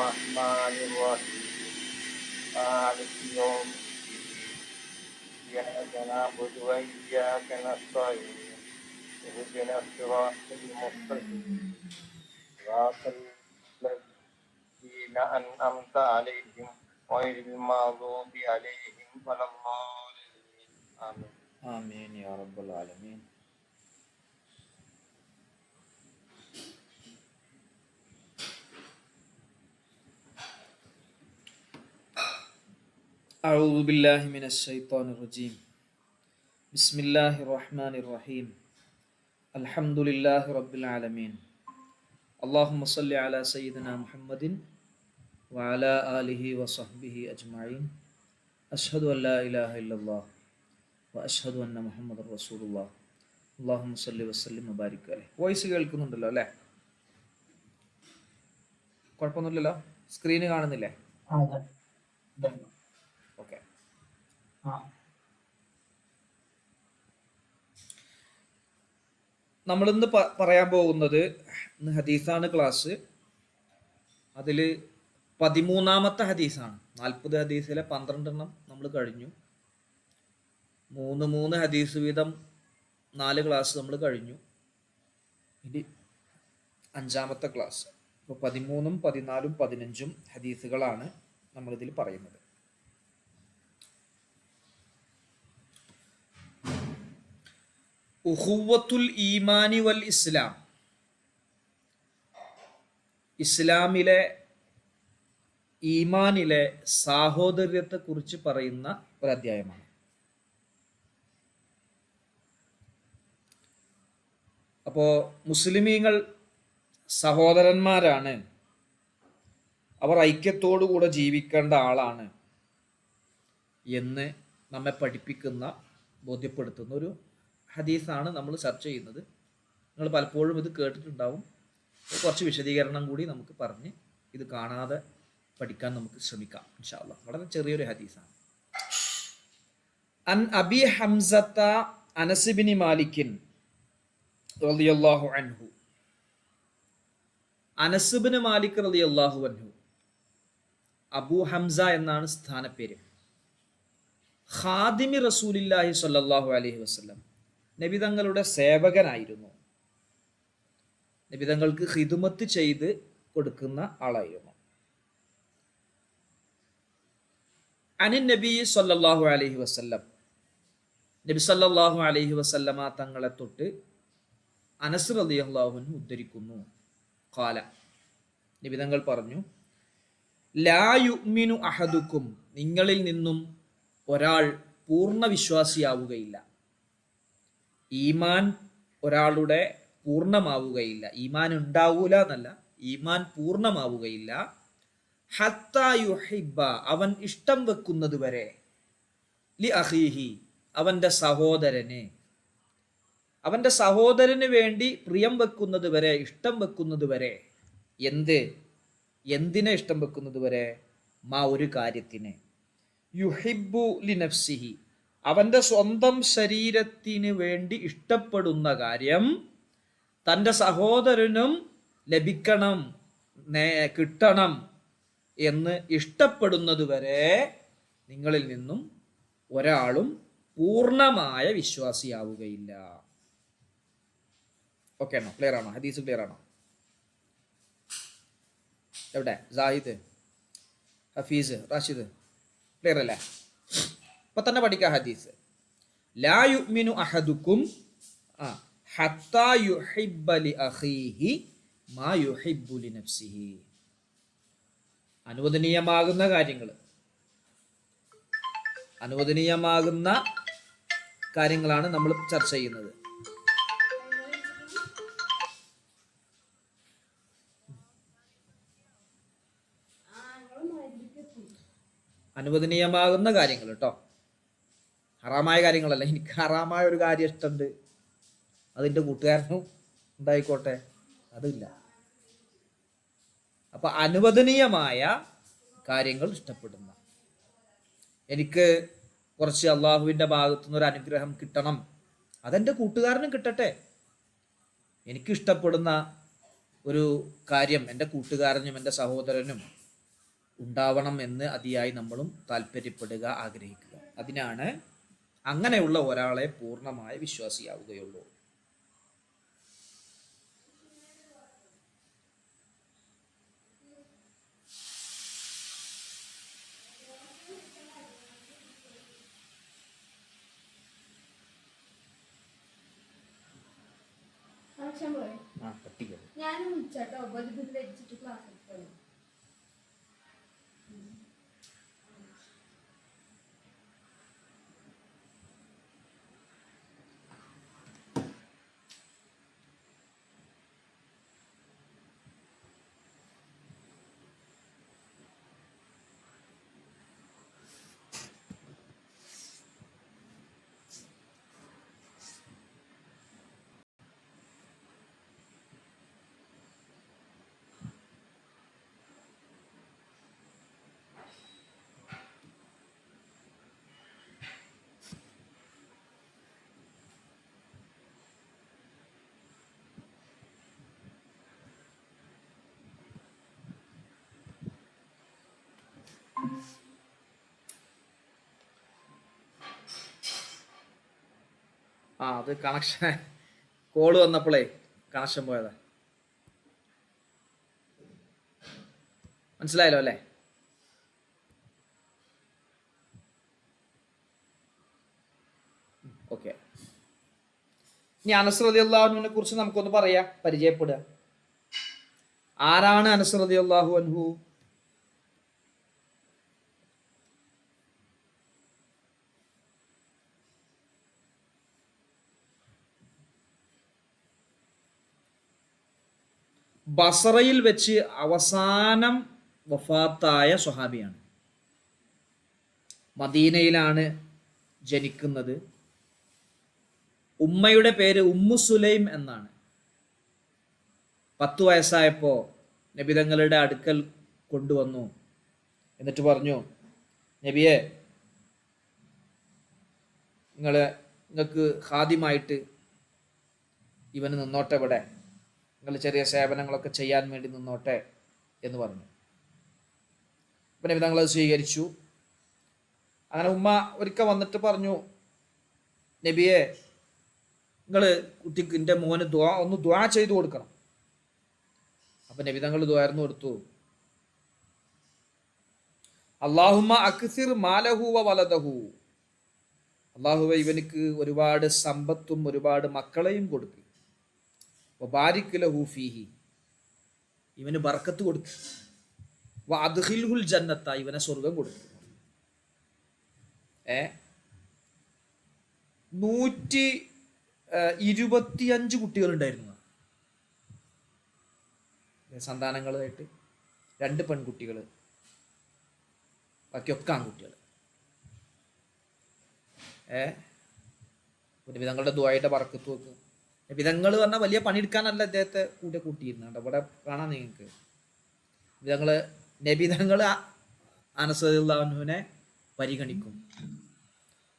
الرحمن الرحيم مالك يوم الدين إياك نعبد وإياك نستعين اهدنا الصراط المستقيم صراط الذين أنعمت عليهم غير المغضوب عليهم ولا الضالين آمين. آمين يا رب العالمين. أعوذ بالله من الشيطان الرجيم. بسم الله الرحمن الرحيم. الحمد لله رب العالمين. اللهم صل على سيدنا محمد وعلى آله وصحبه أجمعين. أشهد أن لا إله إلا الله وأشهد أن محمد رسول الله. اللهم صل وسلم وبارك عليه. Voice കേൾക്കുന്നുണ്ടല്ലോ അല്ലേ? കുഴപ്പമൊന്നുമില്ലല്ലോ? സ്ക്രീന് കാണുന്നില്ലേ? ഓക്കെ. നമ്മളിന്ന് പറയാൻ പോകുന്നത് ഇന്ന് ഹദീസാണ് ക്ലാസ്. അതിൽ 13ാമത്തെ ഹദീസാണ്. 40 ഹദീസിലെ 12 നമ്മൾ കഴിഞ്ഞു. 3 ഹദീസ് വീതം 4 ക്ലാസ് നമ്മൾ കഴിഞ്ഞു. ഇനി 5ാമത്തെ ക്ലാസ്. ഇപ്പോൾ 13, 14, 15 ഹദീസുകളാണ് നമ്മളിതിൽ പറയുന്നത്. ഉഖുവത്തുൽ ഈമാനി വൽ ഇസ്ലാം, ഇസ്ലാമിലെ ഈമാനിലെ സാഹോദര്യത്തെ കുറിച്ച് പറയുന്ന ഒരു അധ്യായമാണ്. അപ്പോൾ മുസ്ലിമീങ്ങൾ സഹോദരന്മാരാണ്, അവർ ഐക്യത്തോടുകൂടെ ജീവിക്കേണ്ട ആളാണ് എന്ന് നമ്മെ പഠിപ്പിക്കുന്ന, ബോധ്യപ്പെടുത്തുന്ന ഒരു ഹദീസാണ് നമ്മൾ ചർച്ച ചെയ്യുന്നത്. നിങ്ങൾ പലപ്പോഴും ഇത് കേട്ടിട്ടുണ്ടാവും. കുറച്ച് വിശദീകരണം കൂടി നമുക്ക് പറഞ്ഞ് ഇത് കാണാതെ പഠിക്കാൻ നമുക്ക് ശ്രമിക്കാം ഇൻഷാ അല്ലാഹ്. വളരെ ചെറിയൊരു ഹദീസാണ്. അൻ അബി ഹംസത്ത അനസ് ഇബ്നു മാലിക് റളിയല്ലാഹു അൻഹു. അനസ് ഇബ്നു മാലിക് റളിയല്ലാഹു അൻഹു, അബൂ ഹംസ എന്നാണ് സ്ഥാനപ്പേര്. ഖാദിമി റസൂലില്ലാഹി സ്വല്ലല്ലാഹു അലൈഹി വസല്ലം, നബി തങ്ങളുടെ സേവകനായിരുന്നു. നബി തങ്ങൾക്ക് ഖിദ്മത്ത് ചെയ്ത് കൊടുക്കുന്ന ആളായിരുന്നു. അനിൻ നബി സല്ലല്ലാഹു അലൈഹി വസല്ലം, നബി സല്ലല്ലാഹു അലൈഹി വസല്ലമ തങ്ങളെ തൊട്ട് അനസ് റളിയല്ലാഹു അൻഹു ഉദ്ധരിക്കുന്നു. ഖാല, നബി തങ്ങൾ പറഞ്ഞു, ലാ യുഅ്മിനു അഹദുക്കും, നിങ്ങളിൽ നിന്നും ഒരാൾ പൂർണ്ണ വിശ്വാസിയാവുകയില്ല. ഈമാൻ ഒരാളുടെ പൂർണ്ണമാവുകയില്ല. ഈമാൻ ഉണ്ടാവൂല എന്നല്ല, ഈമാൻ പൂർണ്ണമാവുകയില്ല. ഹത്താ യുഹിബ്ബ, അവൻ ഇഷ്ടം വെക്കുന്നത് വരെ, ലി അഖീഹി, അവന്റെ സഹോദരന്, അവന്റെ സഹോദരന് വേണ്ടി പ്രിയം വെക്കുന്നത് വരെ, ഇഷ്ടം വെക്കുന്നത് വരെ. എന്തിനെ ഇഷ്ടം വെക്കുന്നത് വരെ? മാ, ഒരു കാര്യത്തിന്. യുഹിബ്ബു ലി നഫ്സിഹി, അവന്റെ സ്വന്തം ശരീരത്തിന് വേണ്ടി ഇഷ്ടപ്പെടുന്ന കാര്യം തൻ്റെ സഹോദരനും ലഭിക്കണം, കിട്ടണം എന്ന് ഇഷ്ടപ്പെടുന്നത് വരെ നിങ്ങളിൽ നിന്നും ഒരാളും പൂർണ്ണമായ വിശ്വാസിയാവുകയില്ല. ഓക്കെ ആണോ? ക്ലിയർ ആണോ? ഹദീസ് ക്ലിയർ ആണോ? എവിടെ? സാഹിദ്, ഹഫീസ്, റാഷിദ്, ക്ലിയർ അല്ലേ? ഇപ്പൊ തന്നെ പഠിക്കാം ഹദീസ്. ലാ യുഅ്മിനു അഹദുക്കും ഹത്താ യുഹിബ്ബ ലി അഖീഹി മാ യുഹിബ്ബു ലി നഫ്സിഹി. അനുവദനീയമാകുന്ന കാര്യങ്ങളാണ് നമ്മൾ ചർച്ച ചെയ്യുന്നത്. അനുവദനീയമാകുന്ന കാര്യങ്ങൾ കേട്ടോ, ഹറാമായ കാര്യങ്ങളല്ല. എനിക്ക് ഹറാമായ ഒരു കാര്യം ഇഷ്ടമുണ്ട്, അതിൻ്റെ കൂട്ടുകാരനും ഉണ്ടായിക്കോട്ടെ, അതില്ല. അപ്പൊ അനുവദനീയമായ കാര്യങ്ങൾ ഇഷ്ടപ്പെടുന്ന, എനിക്ക് കുറച്ച് അള്ളാഹുവിൻ്റെ ഭാഗത്തുനിന്ന് ഒരു അനുഗ്രഹം കിട്ടണം, അതെൻ്റെ കൂട്ടുകാരനും കിട്ടട്ടെ. എനിക്കിഷ്ടപ്പെടുന്ന ഒരു കാര്യം എൻ്റെ കൂട്ടുകാരനും എൻ്റെ സഹോദരനും ഉണ്ടാവണം എന്ന് അതിയായി നമ്മളും താല്പര്യപ്പെടുക, ആഗ്രഹിക്കുക. അതിനാണ് അങ്ങനെയുള്ള ഒരാളെ പൂർണ്ണമായ വിശ്വാസിയാവുകയുള്ളൂ. ഞാനും വിളിച്ചാട്ടോ വെച്ചിട്ട് ക്ലാസ് എടുക്കണം. അത് കണക്ഷൻ കോള് വന്നപ്പോഴേ കണക്ഷൻ പോയതാ. മനസ്സിലായല്ലോ അല്ലേ? ഓക്കെ. ഇനി അനസ് റളിയല്ലാഹു അൻഹുവിനെ കുറിച്ച് നമുക്കൊന്ന് പറയാം, പരിചയപ്പെടുക. ആരാണ് അനസ് റളിയല്ലാഹു അൻഹു? ബസറയിൽ വെച്ച് അവസാനം വഫാത്തായ സ്വഹാബിയാണ്. മദീനയിലാണ് ജനിക്കുന്നത്. ഉമ്മയുടെ പേര് ഉമ്മു സുലൈം എന്നാണ്. 10 വയസ്സായപ്പോൾ നബിതങ്ങളുടെ അടുക്കൽ കൊണ്ടുവന്നു. എന്നിട്ട് പറഞ്ഞു, നബിയെ, നിങ്ങൾക്ക് ഖാദിമായിട്ട് ഇവന് നിന്നോട്ടെ, ഇവിടെ നിങ്ങൾ ചെറിയ സേവനങ്ങളൊക്കെ ചെയ്യാൻ വേണ്ടി നിന്നോട്ടെ എന്ന് പറഞ്ഞു. അപ്പം നബി തങ്ങൾ അത് സ്വീകരിച്ചു. അങ്ങനെ ഉമ്മ ഒരിക്കൽ വന്നിട്ട് പറഞ്ഞു, നബിയെ, നിങ്ങൾ കുട്ടിക്ക് എൻ്റെ മോന് ഒന്ന് ദ്വാ ചെയ്തു കൊടുക്കണം. അപ്പം നബി തങ്ങൾ ദ്വാർന്നു കൊടുത്തു, അല്ലാഹുമ്മ അക്സിർ മാലഹു വ വലദഹു, അല്ലാഹുവേ ഇവനിക്ക് ഒരുപാട് സമ്പത്തും ഒരുപാട് മക്കളെയും കൊടുക്കും. വബാരിക് ലഹു ഫീഹി, ഇവന് ബർക്കത്ത് കൊടുക്കും. വഅദ്ഖിൽഹുൽ ജന്നത്ത, ഇവനെ സ്വർഗം കൊടുക്കും. 125 കുട്ടികളുണ്ടായിരുന്നു സന്താനങ്ങളായിട്ട്. 2 പെൺകുട്ടികൾ, ബാക്കിയൊക്കെ ആൺകുട്ടികൾ. നബിതങ്ങളുടെ ദുആയുടെ ബർക്കത്ത് വെക്കും. നബിതങ്ങൾ പറഞ്ഞാൽ വലിയ പണിയെടുക്കാനല്ല അദ്ദേഹത്തെ കൂടെ കൂട്ടിയിരുന്നുണ്ട്. അവിടെ കാണാം നിങ്ങൾക്ക്. നബിതങ്ങൾ അനസ് റളിയല്ലാഹു അൻഹുവിനെ പരിഗണിക്കും.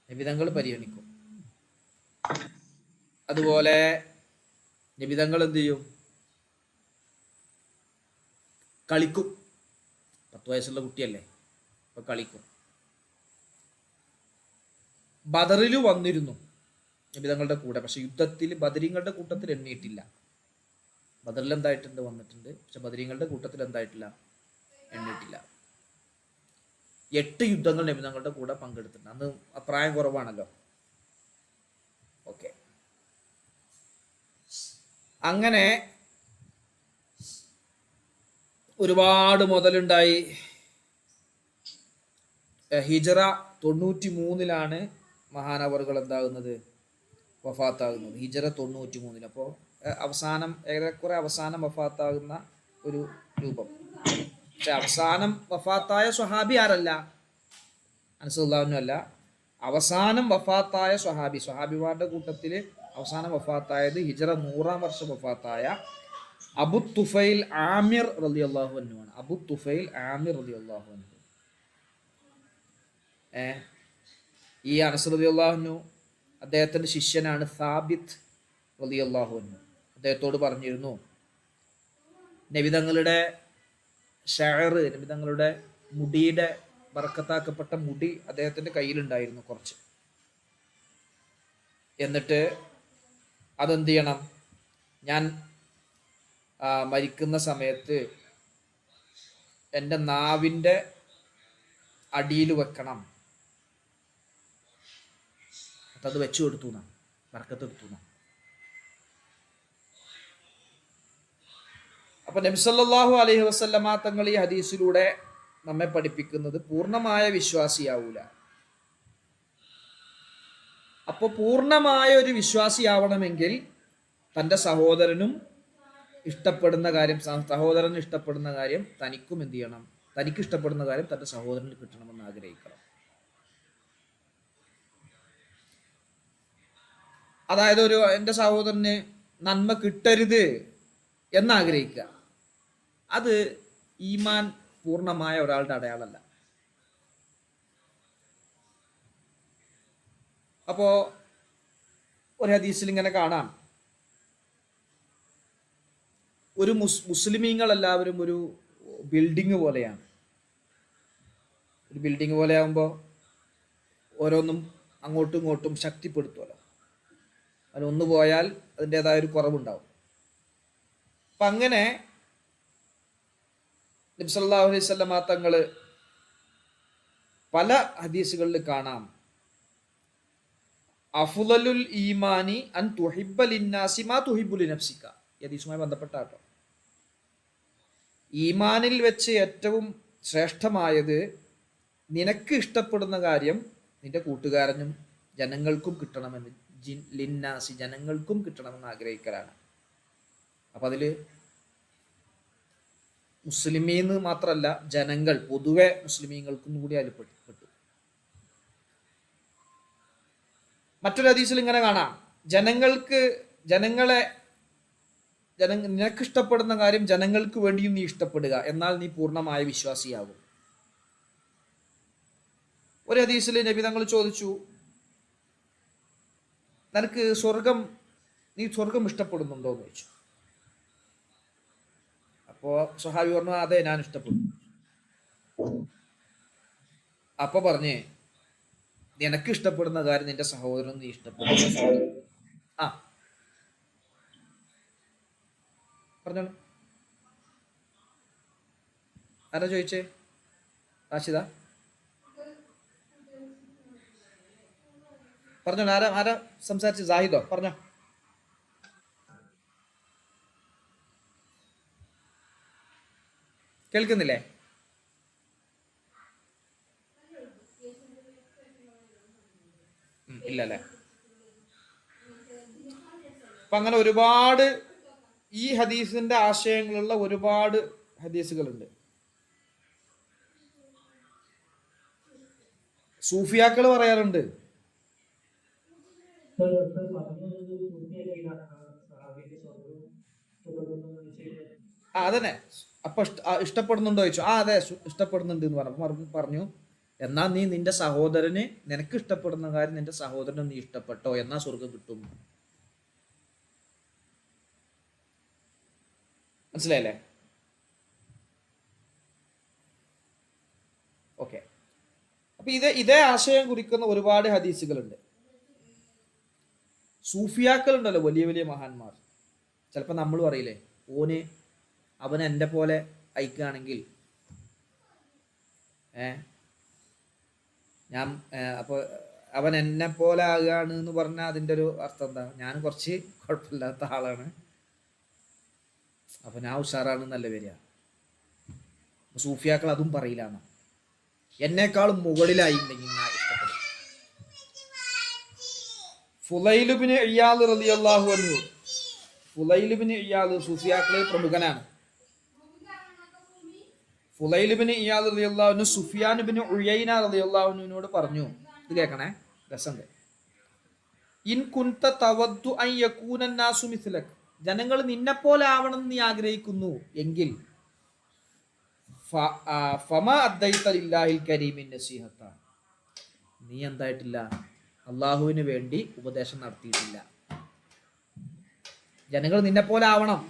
നബിതങ്ങൾ പരിഗണിക്കും. അതുപോലെ നബിതങ്ങൾ എന്ത് ചെയ്യും? കളിക്കും. 10 വയസ്സുള്ള കുട്ടിയല്ലേ, അപ്പൊ കളിക്കും. ബദറിൽ വന്നിരുന്നു നബിതങ്ങളുടെ കൂടെ, പക്ഷെ യുദ്ധത്തിൽ ബദരീങ്ങളുടെ കൂട്ടത്തിൽ എണ്ണിയിട്ടില്ല. ബദറിൽ എന്തായിട്ടുണ്ട്? വന്നിട്ടുണ്ട്. പക്ഷെ ബദരീങ്ങളുടെ കൂട്ടത്തിൽ എന്തായിട്ടില്ല? എണ്ണിയിട്ടില്ല. 8 യുദ്ധങ്ങൾ നബിതങ്ങളുടെ കൂടെ പങ്കെടുത്തിട്ടുണ്ട്. അന്ന് പ്രായം കുറവാണല്ലോ. ഓക്കെ. അങ്ങനെ ഒരുപാട് മുതലുണ്ടായി. ഹിജറ 93 മഹാനവറുകൾ എന്താകുന്നത്? വഫാത്താകുന്നത്. ഹിജറ 93. അപ്പോൾ അവസാനം, ഏറെക്കുറെ അവസാനം വഫാത്താകുന്ന ഒരു രൂപം. പക്ഷെ അവസാനം വഫാത്തായ സ്വഹാബി ആരല്ല? അനസ് റളിയല്ലാഹു അൻഹു അല്ല. അവസാനം വഫാത്തായ സ്വഹാബിമാരുടെ കൂട്ടത്തിൽ അവസാനം വഫാത്തായത് ഹിജറ 100-ാം വർഷം വഫാത്തായ അബു തുഫൈൽ ആമിർ റളിയല്ലാഹു അൻഹു ആണ്. അബു തുഫൈൽ ആമിർ റളിയല്ലാഹു അൻഹു. ഈ അനസ് റളിയല്ലാഹു അൻഹു അദ്ദേഹത്തിൻ്റെ ശിഷ്യനാണ് സാബിത്ത് റളിയല്ലാഹു അൻഹു. അദ്ദേഹത്തോട് പറഞ്ഞിരുന്നു, നബിതങ്ങളുടെ ഷഅർ, നബിതങ്ങളുടെ മുടിയുടെ ബറക്കത്താക്കപ്പെട്ട മുടി അദ്ദേഹത്തിൻ്റെ കയ്യിലുണ്ടായിരുന്നു കുറച്ച്. എന്നിട്ട് അതെന്ത് ചെയ്യണം, ഞാൻ മരിക്കുന്ന സമയത്ത് എൻ്റെ നാവിൻ്റെ അടിയിൽ വെക്കണം. അത് വെച്ചു കൊടുത്തു എന്നാണ്, ബർക്കത്തെടുത്തു എന്നാണ്. അപ്പൊ നബി സല്ലല്ലാഹു അലൈഹി വസല്ലമ തങ്ങൾ ഈ ഹദീസിലൂടെ നമ്മെ പഠിപ്പിക്കുന്നത് പൂർണ്ണമായ വിശ്വാസിയാവൂല. അപ്പോൾ പൂർണ്ണമായ ഒരു വിശ്വാസിയാവണമെങ്കിൽ തൻ്റെ സഹോദരനും ഇഷ്ടപ്പെടുന്ന കാര്യം, സഹോദരന് ഇഷ്ടപ്പെടുന്ന കാര്യം തനിക്കും എന്ത് ചെയ്യണം, തനിക്ക് ഇഷ്ടപ്പെടുന്ന കാര്യം തൻ്റെ സഹോദരന് കിട്ടണമെന്ന് ആഗ്രഹിക്കണം. അതായത് എൻ്റെ സഹോദരന് നന്മ കിട്ടരുത് എന്നാഗ്രഹിക്കുക, അത് ഈമാൻ പൂർണ്ണമായ ഒരാളുടെ അടയാളമല്ല. അപ്പോൾ ഒരു ഹദീസിൽ ഇങ്ങനെ കാണാം, ഒരു മുസ്ലിമീങ്ങളെല്ലാവരും ഒരു ബിൽഡിങ് പോലെയാണ്. ഒരു ബിൽഡിങ് പോലെ ആകുമ്പോൾ ഓരോന്നും അങ്ങോട്ടും ഇങ്ങോട്ടും ശക്തിപ്പെടുത്തുമല്ലോ. അതിലൊന്നു പോയാൽ അതിൻ്റെതായ ഒരു കുറവുണ്ടാവും. അപ്പം അങ്ങനെ നബി സല്ലല്ലാഹു അലൈഹി വസല്ലമ തങ്ങൾ പല ഹദീസുകളിൽ കാണാം, അഫ്ളലുൽ ഈമാനി അൻ തുഹിബ്ബ ലിന്നാസി മാ തുഹിബ്ബു ലിനഫ്സിക. ഈ ഹദീസുമായി ബന്ധപ്പെട്ടാട്ടോ, ഈമാനിൽ വെച്ച് ഏറ്റവും ശ്രേഷ്ഠമായത് നിനക്ക് ഇഷ്ടപ്പെടുന്ന കാര്യം നിന്റെ കൂട്ടുകാരനും ജനങ്ങൾക്കും കിട്ടണമെന്ന്, ലിന്നാസി ജനങ്ങൾക്കും കിട്ടണമെന്ന് ആഗ്രഹിക്കലാണ്. അപ്പം അതിൽ മുസ്ലിമീന്ന് മാത്രമല്ല, ജനങ്ങൾ പൊതുവെ മുസ്ലിമീങ്ങൾക്കും കൂടി അതിൽ പെട്ടു. മറ്റൊരു ഹദീസിൽ ഇങ്ങനെ കാണാം, നിനക്ക് ഇഷ്ടപ്പെടുന്ന കാര്യം ജനങ്ങൾക്ക് വേണ്ടിയും നീ ഇഷ്ടപ്പെടുക, എന്നാൽ നീ പൂർണ്ണമായ വിശ്വാസിയാകും. ഒരു ഹദീസിൽ നബി തങ്ങൾ ചോദിച്ചു, നീ സ്വർഗം ഇഷ്ടപ്പെടുന്നുണ്ടോ എന്ന് ചോദിച്ചു. അപ്പോൾ സ്വഹാബി പറഞ്ഞു, അതെ ഞാൻ ഇഷ്ടപ്പെടുന്നു. അപ്പൊ പറഞ്ഞേ, നിനക്ക് ഇഷ്ടപ്പെടുന്ന കാര്യം നിന്റെ സഹോദരൻ നീ ഇഷ്ടപ്പെടുന്നു. ആ പറഞ്ഞോളൂ, ആരാ ചോദിച്ചേ? റാഷിദ പറഞ്ഞോ. ആരാ സംസാരിച്ച്? സാഹിദോ? പറഞ്ഞോ. കേൾക്കുന്നില്ലേ? ഇല്ലല്ലേ? അപ്പൊ അങ്ങനെ ഒരുപാട് ഈ ഹദീസിന്റെ ആശയങ്ങളുള്ള ഒരുപാട് ഹദീസുകളുണ്ട്. സൂഫിയാക്കൾ പറയാറുണ്ട്, അതന്നെ. അപ്പൊ ഇഷ്ടപ്പെടുന്നുണ്ടോ ചോദിച്ചു. അതെ ഇഷ്ടപ്പെടുന്നുണ്ട് എന്ന് പറഞ്ഞു. എന്നാ നീ നിന്റെ സഹോദരന്, നിനക്ക് ഇഷ്ടപ്പെടുന്ന കാര്യം നിന്റെ സഹോദരന് നീ ഇഷ്ടപ്പെട്ടോ, എന്നാ സ്വർഗം കിട്ടും. മനസ്സിലായില്ലേ? ഓക്കെ. അപ്പൊ ഇതേ ആശയം കുറിക്കുന്ന ഒരുപാട് ഹദീസുകളുണ്ട്. സൂഫിയാക്കളുണ്ടല്ലോ, വലിയ വലിയ മഹാന്മാർ. ചിലപ്പോൾ നമ്മൾ പറയില്ലേ, അവൻ എൻ്റെ പോലെ അയക്കുകയാണെങ്കിൽ ഞാൻ അപ്പോൾ അവൻ എന്നെ പോലെ ആകുകയാണ് എന്ന് പറഞ്ഞാൽ അതിൻ്റെ ഒരു അർത്ഥം എന്താ? ഞാൻ കുറച്ച് കുഴപ്പമില്ലാത്ത ആളാണ്, അപ്പൊ ഞാൻ ഉഷാറാണെന്നല്ല വരിക. സൂഫിയാക്കൾ അതും പറയില്ല, എന്നെക്കാളും മുകളിലായിട്ടുണ്ടെങ്കിൽ ഞാൻ ഇഷ്ടപ്പെടും. ഫുലൈൽ ഇബ്നു ഇയാദ് റളിയല്ലാഹു അൻഹു, ഫുലൈൽ ഇബ്നു ഇയാദ് സൂഫിയാക്കളിൽ പ്രമുഖനാണ്. ഫുലൈൽ ഇബ്നു ഇയാദ് റളിയല്ലാഹു അൻഹു സുഫിയാൻ ഇബ്നു ഉയൈന റളിയല്ലാഹു അൻഹുവിനോട് പറഞ്ഞു, ഇത് കേൾക്കണേ, രസമുണ്ട്. ഇൻ കുൻത തവദ്ദു അൻ യകൂന നാസു മിസ്ലക്, ജനങ്ങൾ നിന്നെപ്പോലെ ആവണം നീ ആഗ്രഹിക്കുന്നു എങ്കിൽ ഫമാ അദ്ദൈത ലില്ലാഹിൽ കരീമിൻ നസീഹത, നീ എന്തായിട്ടില്ല, അള്ളാഹുവിന് വേണ്ടി ഉപദേശം നടത്തിയിട്ടില്ല. ജനങ്ങൾ നിന്നെപ്പോലെ ആവണം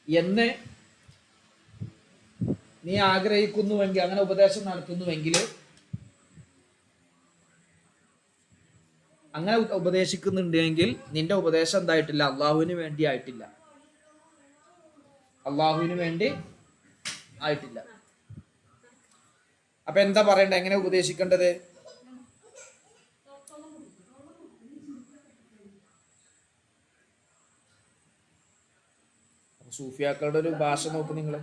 എന്ന് നീ ആഗ്രഹിക്കുന്നുവെങ്കിൽ, അങ്ങനെ ഉപദേശം നടത്തുന്നുവെങ്കിൽ, അങ്ങനെ ഉപദേശിക്കുന്നുണ്ടെങ്കിൽ നിന്റെ ഉപദേശം എന്തായിട്ടില്ല? അള്ളാഹുവിന് വേണ്ടി ആയിട്ടില്ല. അള്ളാഹുവിന് വേണ്ടി ആയിട്ടില്ല. അപ്പൊ എന്താ പറയണ്ടേ? എങ്ങനെ ഉപദേശിക്കേണ്ടത്? സൂഫിയാക്കളുടെ ഒരു ഭാഷ നോക്ക് നിങ്ങള്.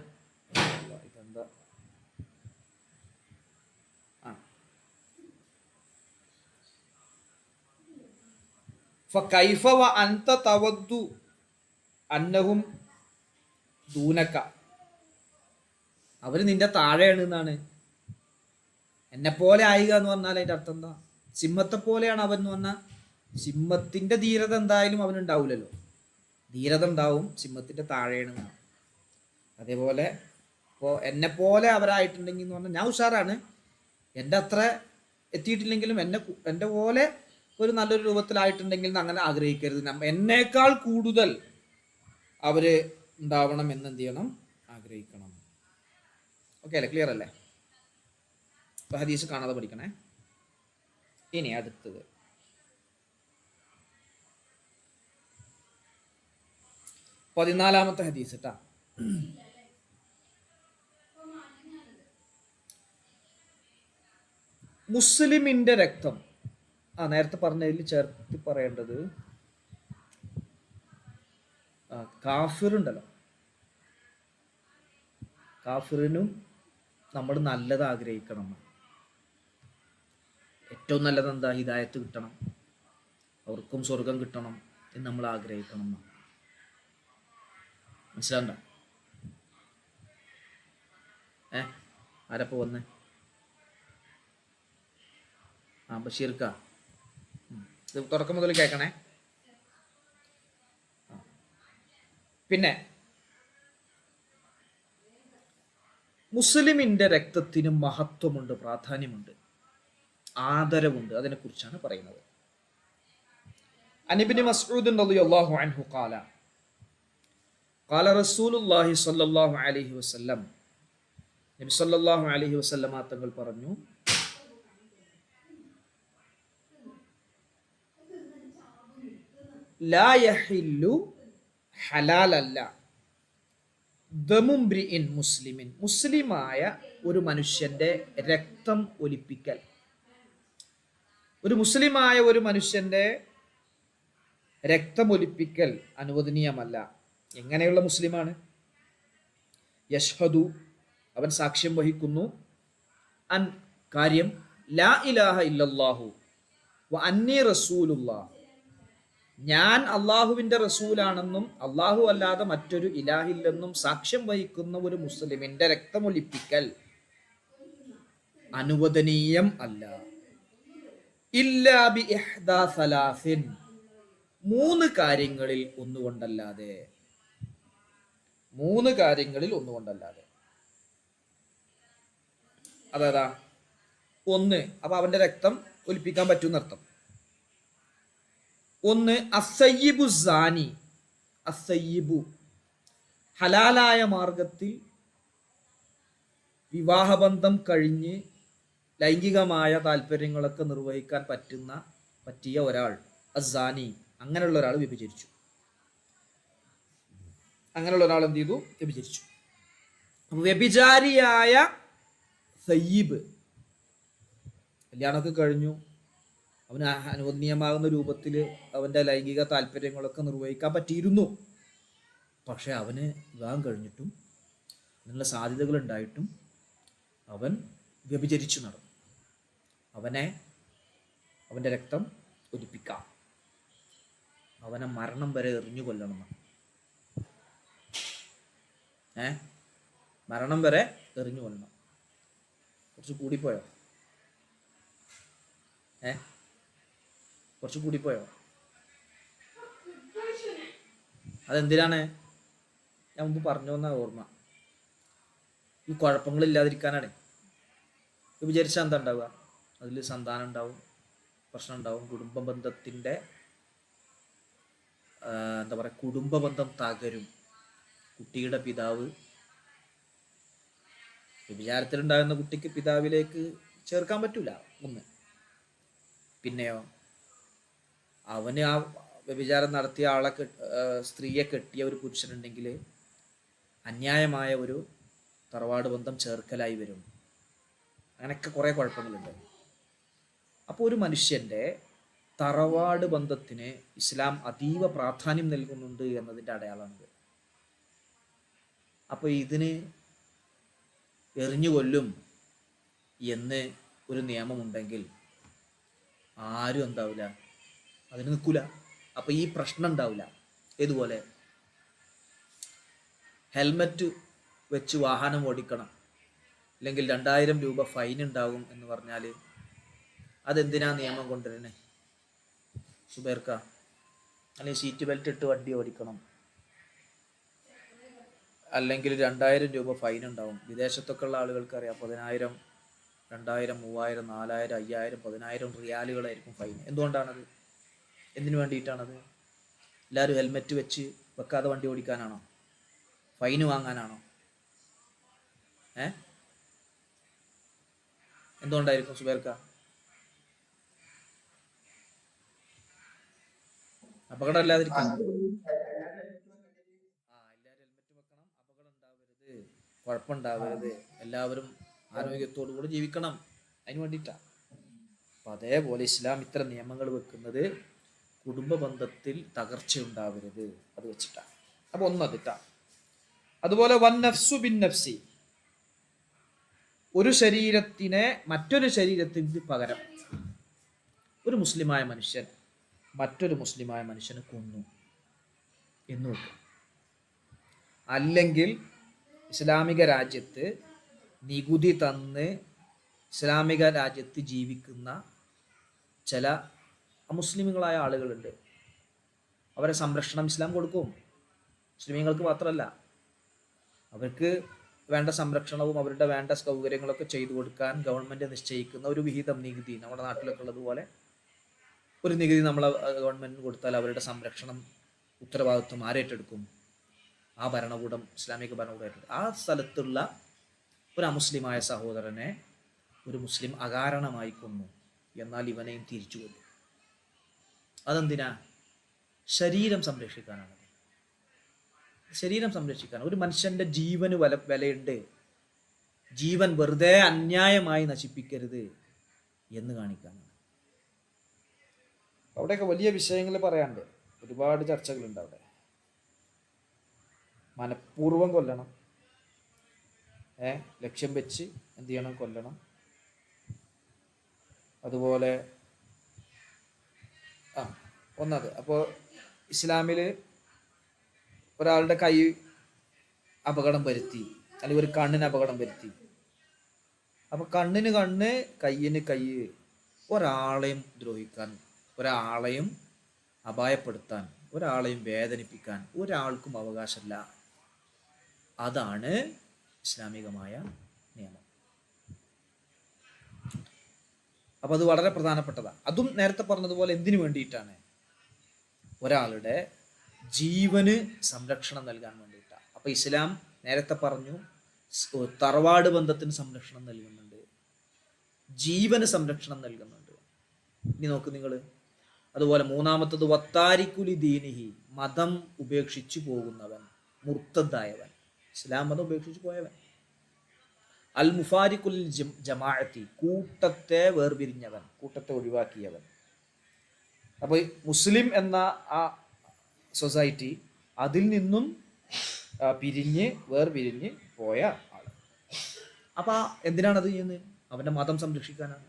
ഇതെന്താ? ഫകൈഫ വഅൻത തവദ്ദു അന്നഹും ദൂനക. അവര് നിന്റെ താഴെയാണ് എന്നാണ്. എന്നെ പോലെ ആയിക എന്ന് പറഞ്ഞാൽ അതിന്റെ അർത്ഥം എന്താ? സിംഹത്തെ പോലെയാണ് അവൻ എന്ന് പറഞ്ഞാൽ സിംഹത്തിന്റെ ധീരത എന്തായാലും അവനുണ്ടാവില്ലല്ലോ. ധീരത ഉണ്ടാവും, സിംഹത്തിന്റെ താഴെയാണ്. അതേപോലെ ഇപ്പോൾ എന്നെ പോലെ അവരായിട്ടുണ്ടെങ്കിൽ എന്ന് പറഞ്ഞാൽ ഞാൻ ഉഷാറാണ്, എൻ്റെ അത്ര എത്തിയിട്ടില്ലെങ്കിലും എൻ്റെ പോലെ ഒരു നല്ലൊരു രൂപത്തിലായിട്ടുണ്ടെങ്കിൽ അങ്ങനെ ആഗ്രഹിക്കരുത്. എന്നേക്കാൾ കൂടുതൽ അവര് ഉണ്ടാവണം എന്ന് എന്ത് ചെയ്യണം? ആഗ്രഹിക്കണം. ഓക്കെ അല്ലേ? ക്ലിയർ അല്ലേ? അപ്പൊ ഹദീസ് കാണാതെ പഠിക്കണേ. ഇനി അടുത്തത് 14-ാമത്തെ ഹദീസ് കേട്ടാ. മുസ്ലിമിന്റെ രക്തം, നേരത്തെ പറഞ്ഞതിൽ ചേർത്ത് പറയേണ്ടത് കാഫിറുണ്ടല്ലോ, കാഫിറിനും നമ്മൾ നല്ലത് ആഗ്രഹിക്കണം. ഏറ്റവും നല്ലത് എന്താ? ഹിദായത്ത് കിട്ടണം, അവർക്കും സ്വർഗം കിട്ടണം എന്ന് നമ്മൾ ആഗ്രഹിക്കണം. മനസ്സിലാണ്ട? ആരപ്പോ വന്നേ? ബഷീർക്ക. ഇത് തുടക്കം മുതൽ കേൾക്കണേ. പിന്നെ മുസ്ലിമിന്റെ രക്തത്തിന് മഹത്വമുണ്ട്, പ്രാധാന്യമുണ്ട്, ആദരവുണ്ട്. അതിനെക്കുറിച്ചാണ് പറയുന്നത്. അൻ ഇബ്നു മസ്ഊദ് റളിയല്ലാഹു അൻഹു ഖാല ഖാല റസൂലുള്ളാഹി സ്വല്ലല്ലാഹു അലൈഹി വസല്ലം, നബി സല്ലല്ലാഹു അലൈഹി വസല്ലം തങ്ങൾ പറഞ്ഞു, ലാ യഹില്ലു, ഹലാലല്ല, ദമുംബ്രിഇൻ മുസ്ലിമിൻ, മുസ്ലിമായ ഒരു മനുഷ്യന്റെ രക്തം ഒലിപ്പിക്കൽ. ഒരു മുസ്ലിമായ ഒരു മനുഷ്യന്റെ രക്തമൊലിപ്പിക്കൽ അനുവദനീയമല്ല. എങ്ങനെയുള്ള മുസ്ലിമാണ്? യഷ്ഹദു, അവൻ സാക്ഷ്യം വഹിക്കുന്നു, അൻ, കാര്യം, ലാ ഇലാഹ ഇല്ലല്ലാഹു വ അന്നി റസൂലുള്ളാഹ്, ഞാൻ അള്ളാഹുവിന്റെ റസൂലാണെന്നും അള്ളാഹു അല്ലാതെ മറ്റൊരു ഇലാഹില്ലെന്നും സാക്ഷ്യം വഹിക്കുന്ന ഒരു മുസ്ലിമിന്റെ രക്തമൊലിപ്പിക്കൽ അനുവദനീയം അല്ല. ഇല്ലാ ബി ഇഹ്ദാ സലാസിൻ, 3 കാര്യങ്ങളിൽ ഒന്നുകൊണ്ടല്ലാതെ. 3 കാര്യങ്ങളിൽ ഒന്നുകൊണ്ടല്ലാതെ. അതാ 1, അപ്പൊ അവന്റെ രക്തം ഒലിപ്പിക്കാൻ പറ്റുമെന്നർത്ഥം. 1, അസ്സയ്യിബു സാനി, അസ്സയ്യിബു, ഹലാലായ മാർഗത്തിൽ വിവാഹബന്ധം കഴിഞ്ഞ് ലൈംഗികമായ താല്പര്യങ്ങളൊക്കെ നിർവഹിക്കാൻ പറ്റിയ ഒരാൾ, അസാനി, അങ്ങനെയുള്ള ഒരാൾ വ്യഭിചരിച്ചു. അങ്ങനെയുള്ള ഒരാൾ എന്ത് ചെയ്തു? വ്യഭിചരിച്ചു. അപ്പൊ വ്യഭിചാരിയായ സയ്യിബ്, കല്യാണമൊക്കെ കഴിഞ്ഞു, അവന് അനുവദനീയമാകുന്ന രൂപത്തിൽ അവൻ്റെ ലൈംഗിക താല്പര്യങ്ങളൊക്കെ നിർവഹിക്കാൻ പറ്റിയിരുന്നു. പക്ഷെ അവന് വിവാഹം കഴിഞ്ഞിട്ടും അതിനുള്ള സാധ്യതകൾ ഉണ്ടായിട്ടും അവൻ വ്യഭിചരിച്ചു നടന്നു. അവൻ്റെ രക്തം ഒലിപ്പിക്കാം, അവനെ മരണം വരെ എറിഞ്ഞു കൊല്ലണം. മരണം വരെ എറിഞ്ഞു കൊല്ലണം. കുറച്ച് കൂടിപ്പോയോ? കുറച്ച് കൂടിപ്പോയോ? അതെന്തിനാണ്? ഞാൻ മുമ്പ് പറഞ്ഞു വന്ന ഓർമ്മ, ഈ കുഴപ്പങ്ങളില്ലാതിരിക്കാനാണ്. വിചാരിച്ചാൽ എന്താ ഉണ്ടാവുക? അതിൽ സന്താനം ഉണ്ടാവും, പ്രശ്നം ഉണ്ടാവും, കുടുംബ ബന്ധത്തിൻ്റെ എന്താ പറയുക, കുടുംബ ബന്ധം തകരും. കുട്ടിയുടെ പിതാവ് വ്യഭിചാരത്തിലുണ്ടാകുന്ന കുട്ടിക്ക് പിതാവിലേക്ക് ചേർക്കാൻ പറ്റൂല ഒന്ന്. പിന്നെയോ അവന് ആ വ്യഭിചാരം നടത്തിയ ആളെ സ്ത്രീയെ കെട്ടിയ ഒരു പുരുഷനുണ്ടെങ്കിൽ അന്യായമായ ഒരു തറവാട് ബന്ധം ചേർക്കലായി വരും. അങ്ങനെയൊക്കെ കുറേ കുഴപ്പങ്ങളുണ്ട്. അപ്പോൾ ഒരു മനുഷ്യൻ്റെ തറവാട് ബന്ധത്തിന് ഇസ്ലാം അതീവ പ്രാധാന്യം നൽകുന്നുണ്ട് എന്നതിൻ്റെ അടയാളമാണിത്. അപ്പോൾ ഇതിന് എറിഞ്ഞു കൊല്ലും എന്ന് ഒരു നിയമമുണ്ടെങ്കിൽ ആരും എന്താവില്ല, അതിന് നിൽക്കില്ല. അപ്പോൾ ഈ പ്രശ്നം ഉണ്ടാവില്ല. ഇതുപോലെ ഹെൽമറ്റ് വെച്ച് വാഹനം ഓടിക്കണം, അല്ലെങ്കിൽ 2000 രൂപ ഫൈൻ ഉണ്ടാകും എന്ന് പറഞ്ഞാൽ അതെന്തിനാ നിയമം കൊണ്ടുവരണേ? സുബൈർക്ക, അല്ലെങ്കിൽ സീറ്റ് ബെൽറ്റ് ഇട്ട് വണ്ടി ഓടിക്കണം, അല്ലെങ്കിൽ 2000 രൂപ ഫൈൻ ഉണ്ടാവും. വിദേശത്തൊക്കെ ഉള്ള ആളുകൾക്ക് അറിയാം, 10,000, 2000, 3000, 4000, 5000, 10,000 റിയാലുകളായിരിക്കും ഫൈൻ. എന്തുകൊണ്ടാണത്? എന്തിനു വേണ്ടിയിട്ടാണത്? എല്ലാവരും ഹെൽമെറ്റ് വെച്ച് വെക്കാതെ വണ്ടി ഓടിക്കാനാണോ? ഫൈന് വാങ്ങാനാണോ? എന്തുകൊണ്ടായിരിക്കും സുബൈർക്ക? അപകടം അല്ലാതിരിക്കും. എല്ലാവരും ഹെൽമെറ്റ് വെക്കണം, അപകടം ഉണ്ടാവരുത്, കുഴപ്പമുണ്ടാവരുത്, എല്ലാവരും ആരോഗ്യത്തോടു കൂടി ജീവിക്കണം, അതിന് വേണ്ടിയിട്ടാണ്. അപ്പം അതേപോലെ ഇസ്ലാം ഇത്തരം നിയമങ്ങൾ വെക്കുന്നത് കുടുംബ ബന്ധത്തിൽ തകർച്ച ഉണ്ടാവരുത്, അത് വെച്ചിട്ടാണ്. അപ്പോൾ ഒന്നതിട്ടാ. അതുപോലെ വൻ നഫ്സു ബിൻ നഫ്സി, ഒരു ശരീരത്തിനെ മറ്റൊരു ശരീരത്തിന് പകരം ഒരു മുസ്ലിമായ മനുഷ്യൻ മറ്റൊരു മുസ്ലിമായ മനുഷ്യനെ കൊന്നു എന്ന് വെക്കും. അല്ലെങ്കിൽ ഇസ്ലാമിക രാജ്യത്ത് നികുതി തന്ന് ഇസ്ലാമിക രാജ്യത്ത് ജീവിക്കുന്ന ചില അമുസ്ലിമുകളായ ആളുകളുണ്ട്. അവരെ സംരക്ഷണം ഇസ്ലാം കൊടുക്കും. മുസ്ലിമീങ്ങൾക്ക് മാത്രമല്ല, അവർക്ക് വേണ്ട സംരക്ഷണവും അവരുടെ വേണ്ട സൗകര്യങ്ങളൊക്കെ ചെയ്തു കൊടുക്കാൻ ഗവൺമെൻറ് നിശ്ചയിക്കുന്ന ഒരു വിഹിതം നികുതി, നമ്മുടെ നാട്ടിലൊക്കെ ഉള്ളതുപോലെ ഒരു നികുതി നമ്മളെ ഗവൺമെൻറ്റിന് കൊടുത്താൽ അവരുടെ സംരക്ഷണം ഉത്തരവാദിത്വം ആരേറ്റെടുക്കും? ആ ഭരണകൂടം, ഇസ്ലാമിക ഭരണകൂടം ഏറ്റെടുക്കും. ആ സ്ഥലത്തുള്ള ഒരു അമുസ്ലിമായ സഹോദരനെ ഒരു മുസ്ലിം അകാരണമായി കൊന്നു, എന്നാൽ ഇവനെയും തിരിച്ചു കൊല്ലും. അതെന്തിനാ? ശരീരം സംരക്ഷിക്കാനാണ്. ശരീരം സംരക്ഷിക്കാൻ. ഒരു മനുഷ്യൻ്റെ ജീവന് വിലയുണ്ട്, ജീവൻ വെറുതെ അന്യായമായി നശിപ്പിക്കരുത് എന്ന് കാണിക്കാനാണ്. അവിടെയൊക്കെ വലിയ വിഷയങ്ങൾ പറയാണ്ട്, ഒരുപാട് ചർച്ചകളുണ്ട് അവിടെ. മനഃപൂർവ്വം കൊല്ലണം, ലക്ഷ്യം വെച്ച് എന്ത് ചെയ്യണം? കൊല്ലണം. അതുപോലെ ഒന്നത്, അപ്പോൾ ഇസ്ലാമിൽ ഒരാളുടെ കൈ അപകടം വരുത്തി, അല്ലെങ്കിൽ ഒരു കണ്ണിന് അപകടം വരുത്തി. അപ്പോൾ കണ്ണിന് കണ്ണ്, കയ്യിന് കൈ. ഒരാളെയും ദ്രോഹിക്കാൻ, ഒരാളെയും അപായപ്പെടുത്താൻ, ഒരാളെയും വേദനിപ്പിക്കാൻ ഒരാൾക്കും അവകാശമില്ല. അതാണ് ഇസ്ലാമികമായ നിയമം. അപ്പോൾ അത് വളരെ പ്രധാനപ്പെട്ടതാണ്. അതും നേരത്തെ പറഞ്ഞതുപോലെ എന്തിനു വേണ്ടിയിട്ടാണ്? ഒരാളുടെ ജീവന് സംരക്ഷണം നൽകാൻ വേണ്ടിയിട്ടാണ്. അപ്പോൾ ഇസ്ലാം നേരത്തെ പറഞ്ഞു തറവാട് ബന്ധത്തിന് സംരക്ഷണം നൽകുന്നുണ്ട്, ജീവന് സംരക്ഷണം നൽകുന്നുണ്ട്. ഇനി നോക്ക് നിങ്ങൾ. അതുപോലെ മൂന്നാമത്തത് വത്താരിക്കുലി ദീനിഹി, മതം ഉപേക്ഷിച്ചു പോകുന്നവൻ, മുർത്തദ്ദായവൻ, ഇസ്ലാം മതം ഉപേക്ഷിച്ചു പോയവൻ. അൽ മുഫാരിഖുൽ ജമാഅത്തി, കൂട്ടത്തെ വേർപിരിഞ്ഞവൻ, കൂട്ടത്തെ ഒഴിവാക്കിയവൻ. അപ്പോൾ മുസ്ലിം എന്ന ആ സൊസൈറ്റി, അതിൽ നിന്നും വേർപിരിഞ്ഞ് പോയ ആൾ. അപ്പോൾ എന്തിനാണത് ചെയ്യുന്നത്? അവൻ്റെ മതം സംരക്ഷിക്കാനാണ്.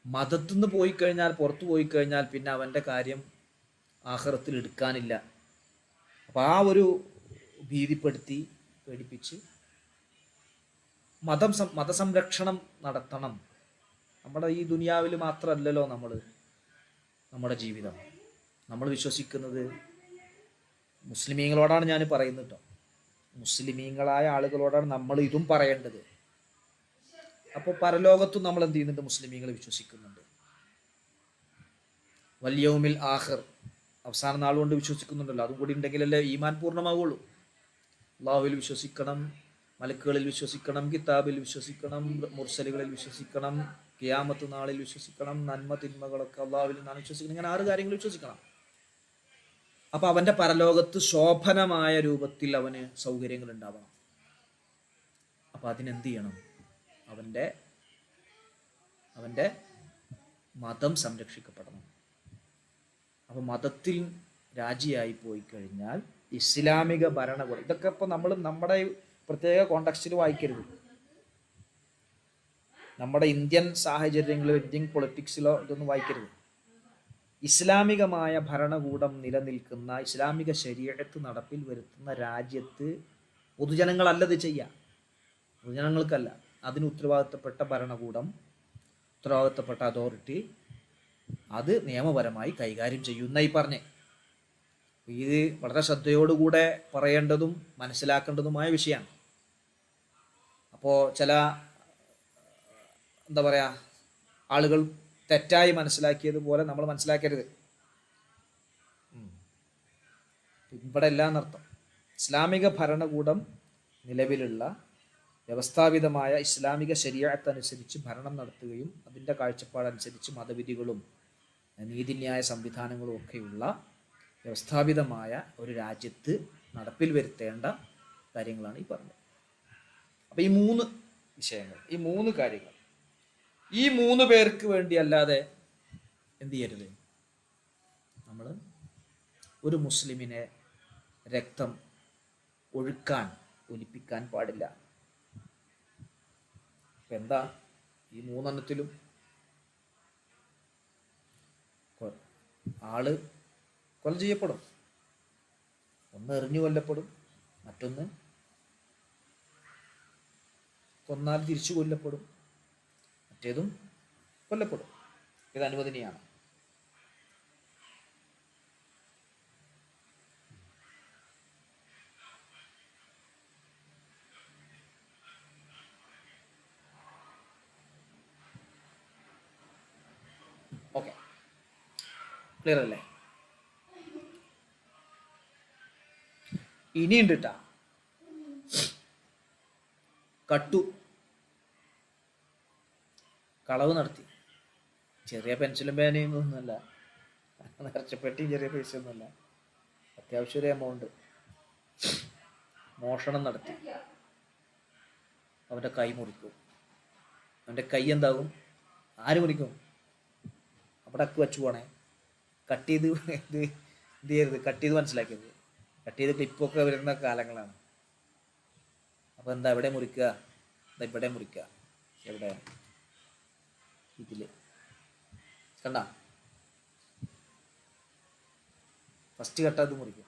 മതത്തിൽ നിന്ന് പോയി കഴിഞ്ഞാൽ, പുറത്തു പോയി കഴിഞ്ഞാൽ പിന്നെ അവൻ്റെ കാര്യം ആഖിറത്തിൽ എടുക്കാനില്ല. അപ്പോൾ ആ ഒരു ഭീതിപ്പെടുത്തി പേടിപ്പിച്ച് മതസംരക്ഷണം നടത്തണം. നമ്മുടെ ഈ ദുനിയാവിൽ മാത്രമല്ലല്ലോ നമ്മുടെ ജീവിതം. നമ്മൾ വിശ്വസിക്കുന്നത് മുസ്ലിമീങ്ങളോടാണ് ഞാൻ പറയുന്നത് കേട്ടോ. മുസ്ലിമീങ്ങളായ ആളുകളോടാണ് നമ്മൾ ഇതും പറയേണ്ടത്. അപ്പോൾ പരലോകത്തും നമ്മൾ എന്ത് ചെയ്യുന്നുണ്ട്? മുസ്ലിമീങ്ങൾ വിശ്വസിക്കുന്നുണ്ട്. വൽയൗമിൽ ആഖിർ, അവസാന നാൾ കൊണ്ട് വിശ്വസിക്കുന്നുണ്ടല്ലോ. അതും കൂടി ഉണ്ടെങ്കിലല്ലേ ഈമാൻ പൂർണ്ണമാവുള്ളൂ. അള്ളാഹുവിൽ വിശ്വസിക്കണം, മലക്കുകളിൽ വിശ്വസിക്കണം, കിതാബിൽ വിശ്വസിക്കണം, മുർസലുകളിൽ വിശ്വസിക്കണം, ഖിയാമത്ത് നാളിൽ വിശ്വസിക്കണം, നന്മ തിന്മകളൊക്കെ അള്ളാഹുവിൽ നിന്നാണ് വിശ്വസിക്കണം. ഇങ്ങനെ 6 കാര്യങ്ങൾ വിശ്വസിക്കണം. അപ്പൊ അവന്റെ പരലോകത്ത് ശോഭനമായ രൂപത്തിൽ അവന് സൗകര്യങ്ങൾ ഉണ്ടാവണം. അപ്പൊ അതിനെന്ത് ചെയ്യണം? അവന്റെ മതം സംരക്ഷിക്കപ്പെടണം. അപ്പൊ മതത്തിൽ രാജിയായി പോയി കഴിഞ്ഞാൽ ഇസ്ലാമിക ഭരണകൂടം, ഇതൊക്കെ ഇപ്പൊ നമ്മൾ നമ്മുടെ പ്രത്യേക കോണ്ടക്സ്റ്റിൽ വായിക്കരുത്. നമ്മുടെ ഇന്ത്യൻ സാഹചര്യങ്ങളിലോ ഇന്ത്യൻ പൊളിറ്റിക്സിലോ ഇതൊന്നും വായിക്കരുത്. ഇസ്ലാമികമായ ഭരണകൂടം നിലനിൽക്കുന്ന, ഇസ്ലാമിക ശരീഅത്ത് നടപ്പിൽ വരുത്തുന്ന രാജ്യത്ത് പൊതുജനങ്ങളല്ലത് ചെയ്യുക. പൊതുജനങ്ങൾക്കല്ല. അതിന് ഉത്തരവാദിത്തപ്പെട്ട ഭരണകൂടം, ഉത്തരവാദിത്തപ്പെട്ട അതോറിറ്റി അത് നിയമപരമായി കൈകാര്യം ചെയ്യുന്നതായി പറഞ്ഞേ. ഇത് വളരെ ശ്രദ്ധയോടുകൂടെ പറയേണ്ടതും മനസ്സിലാക്കേണ്ടതുമായ വിഷയമാണ്. അപ്പോൾ ചില എന്താ പറയുക, ആളുകൾ തെറ്റായി മനസ്സിലാക്കിയതുപോലെ നമ്മൾ മനസ്സിലാക്കരുത്. ഇവിടെ എല്ലാം എന്നർത്ഥം. ഇസ്ലാമിക ഭരണകൂടം നിലവിലുള്ള വ്യവസ്ഥാപിതമായ ഇസ്ലാമിക ശരീഅത്ത് അനുസരിച്ച് ഭരണം നടത്തുകയും അതിൻ്റെ കാഴ്ചപ്പാടനുസരിച്ച് മതവിധികളും നീതിന്യായ സംവിധാനങ്ങളും ഒക്കെയുള്ള വ്യവസ്ഥാപിതമായ ഒരു രാജ്യത്ത് നടപ്പിൽ വരുത്തേണ്ട കാര്യങ്ങളാണ് ഈ പറഞ്ഞത്. അപ്പം ഈ 3 വിഷയങ്ങൾ, ഈ 3 കാര്യങ്ങൾ, ഈ 3 പേർക്ക് വേണ്ടി അല്ലാതെ എന്ത് ചെയ്യരുത്? നമ്മൾ ഒരു മുസ്ലിമിനെ രക്തം ഒലിപ്പിക്കാൻ പാടില്ല. അപ്പം എന്താ ഈ 3 എണ്ണത്തിലും? ആള് കൊല ചെയ്യപ്പെടും. ഒന്ന് എറിഞ്ഞു കൊല്ലപ്പെടും, മറ്റൊന്ന് കൊന്നാൽ തിരിച്ചു കൊല്ലപ്പെടും, മറ്റേതും കൊല്ലപ്പെടും. ഇത് അനുവദനീയമാണ്. ഓക്കെ, ക്ലിയർ അല്ലേ? ഇനിയുണ്ട് കേട്ടാ. കളവ് നടത്തി. ചെറിയ പെൻസിലും പേനയും ഒന്നുമല്ല, നിറച്ചപ്പെട്ടിയും ചെറിയ പൈസ ഒന്നുമല്ല, അത്യാവശ്യം ഒരു എമൗണ്ട്. മോഷണം നടത്തി. അവൻ്റെ കൈ മുറിക്കും. അവൻ്റെ കൈ എന്താകും? ആര് മുറിക്കും? അവിടെ വെച്ച് പോണേ. കട്ട് ചെയ്ത് ഇത് ചെയ്യരുത്. കട്ട് ചെയ്ത് മനസ്സിലാക്കിയത്. കട്ട് ചെയ്ത് ക്ലിപ്പൊക്കെ വരുന്ന കാലങ്ങളാണ്. അപ്പോൾ എന്താ എവിടെ മുറിക്കുക? ഇവിടെ മുറിക്കുക. എവിടെ? ഇതില് കണ്ട, ഫസ്റ്റ് കട്ടത് മുറിക്കും.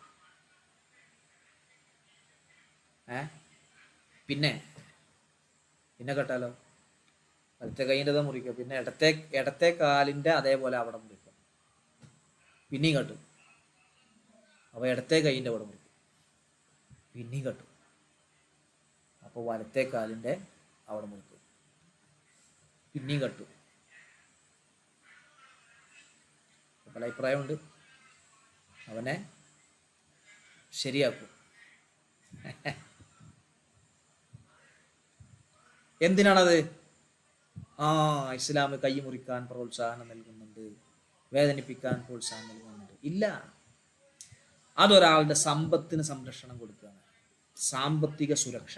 പിന്നെ കട്ടാലോ വലത്തെ കൈൻ്റെ മുറിക്കുക. പിന്നെ ഇടത്തെ കാലിൻ്റെ അതേപോലെ അവിടെ മുറിക്കും. പിന്നെയും കട്ടും. അപ്പോൾ ഇടത്തെ കൈൻ്റെ അവിടെ മുറിക്കും. പിന്നെയും കട്ടും. അപ്പോൾ വലത്തെ കാലിൻ്റെ അവിടെ മുറിക്കും. പിന്നെയും കട്ടും. പല അഭിപ്രായമുണ്ട്. അവനെ ശരിയാക്കും. എന്തിനാണത്? ഇസ്ലാം കൈ മുറിക്കാൻ പ്രോത്സാഹനം നൽകുന്നുണ്ട്, വേദനിപ്പിക്കാൻ പ്രോത്സാഹനം നൽകുന്നുണ്ട്. ഇല്ല, അതൊരാളുടെ സമ്പത്തിന് സംരക്ഷണം കൊടുക്കുകയാണ്. സാമ്പത്തിക സുരക്ഷ,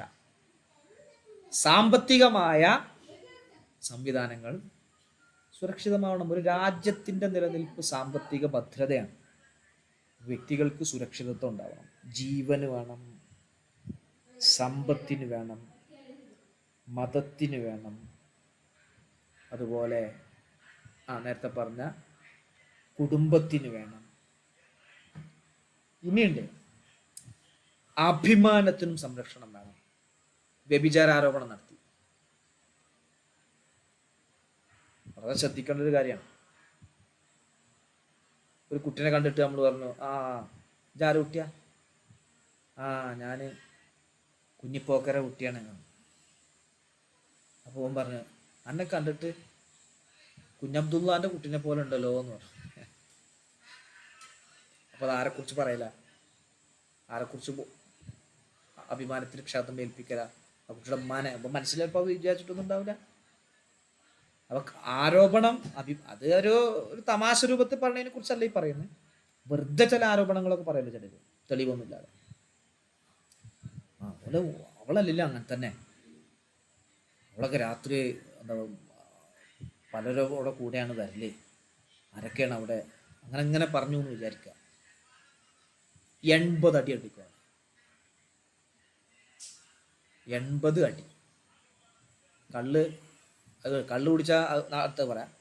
സാമ്പത്തികമായ സംവിധാനങ്ങൾ സുരക്ഷിതമാവണം. ഒരു രാജ്യത്തിൻ്റെ നിലനിൽപ്പ് സാമ്പത്തിക ഭദ്രതയാണ്. വ്യക്തികൾക്ക് സുരക്ഷിതത്വം ഉണ്ടാവണം. ജീവന് വേണം, സമ്പത്തിന് വേണം, മതത്തിന് വേണം, അതുപോലെ നേരത്തെ പറഞ്ഞ കുടുംബത്തിന് വേണം. ഇനിയുണ്ട്, അഭിമാനത്തിനും സംരക്ഷണം വേണം. വ്യഭിചാര ആരോപണം നടത്തി, വളരെ ശ്രദ്ധിക്കേണ്ട ഒരു കാര്യമാണ്. ഒരു കുട്ടീനെ കണ്ടിട്ട് നമ്മൾ പറഞ്ഞു, ഇതാര് കുട്ടിയാ? ഞാൻ കുഞ്ഞിപ്പോക്കര കുട്ടിയാണ്. അപ്പോൾ ഓൻ പറഞ്ഞു, അന്നെ കണ്ടിട്ട് കുഞ്ഞബ്ദുള്ളാന്റെ കുട്ടീനെ പോലെ ഉണ്ടല്ലോ എന്ന് പറഞ്ഞു. അപ്പോൾ അത് ആരെക്കുറിച്ച് പറയല? ആരെക്കുറിച്ച് അഭിമാനത്തിന് ക്ഷതം ഏൽപ്പിക്കല? ആ കുട്ടിയുടെ ഉമ്മാനെ അപ്പം മനസ്സിലപ്പോൾ വിചാരിച്ചിട്ടൊന്നും ഉണ്ടാവില്ല. അപ്പൊ ആരോപണം അത് ഒരു തമാശ രൂപത്തിൽ പറഞ്ഞതിനെ കുറിച്ചല്ല ഈ പറയുന്നത്. വെറുതെ ചില ആരോപണങ്ങളൊക്കെ പറയല്ലോ ചിലര് തെളിവൊന്നുമില്ലാതെ. അവളല്ല അങ്ങനെ തന്നെ. അവളൊക്കെ രാത്രി എന്താ പലരോടെ കൂടെയാണ് വരല്, ആരൊക്കെയാണ് അവിടെ, അങ്ങനെ ഇങ്ങനെ പറഞ്ഞു എന്ന് വിചാരിക്കുക. 80 അടി അടിക്കുക, 80 അടി. കള്ള് കുടിച്ചാൽ അടുത്ത പറയാം.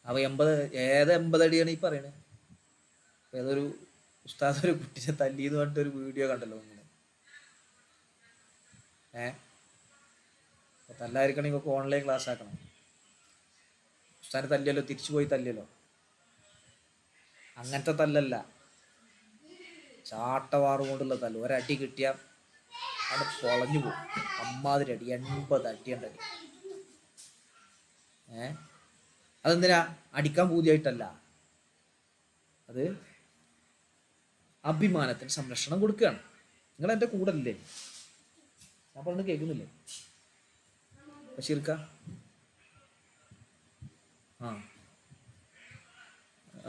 അപ്പോൾ 80 അടിയാണ് ഈ പറയണത്. ഏതൊരു ഉസ്താദ് ഒരു കുട്ടിയെ തല്ലിന്ന് പറഞ്ഞിട്ടൊരു വീഡിയോ കണ്ടല്ലോ നിങ്ങൾ. തല്ലായിരിക്കണമെങ്കിൽ ഒക്കെ ഓൺലൈൻ ക്ലാസ് ആക്കണം. ഉസ്താദിനെ തല്ലിയല്ലോ, തിരിച്ചു പോയി തല്ലിയല്ലോ, അങ്ങനത്തെ തല്ലല്ല, ചാട്ടവാറ് കൊണ്ടുള്ള തല്ല്. ഒരടി കിട്ടിയാൽ അവിടെ പൊളഞ്ഞു പോകും. അമ്മാതിരി അടി, 80 അടിയുണ്ട് അടി. അതെന്തിനാ? അടിക്കാൻ പൂതിയായിട്ടല്ല, അത് അഭിമാനത്തിന് സംരക്ഷണം കൊടുക്കുകയാണ്. നിങ്ങൾ എൻ്റെ കൂടെ അല്ലേ? ഞാൻ പറഞ്ഞത് കേൾക്കുന്നില്ലേ ബഷീർക്ക?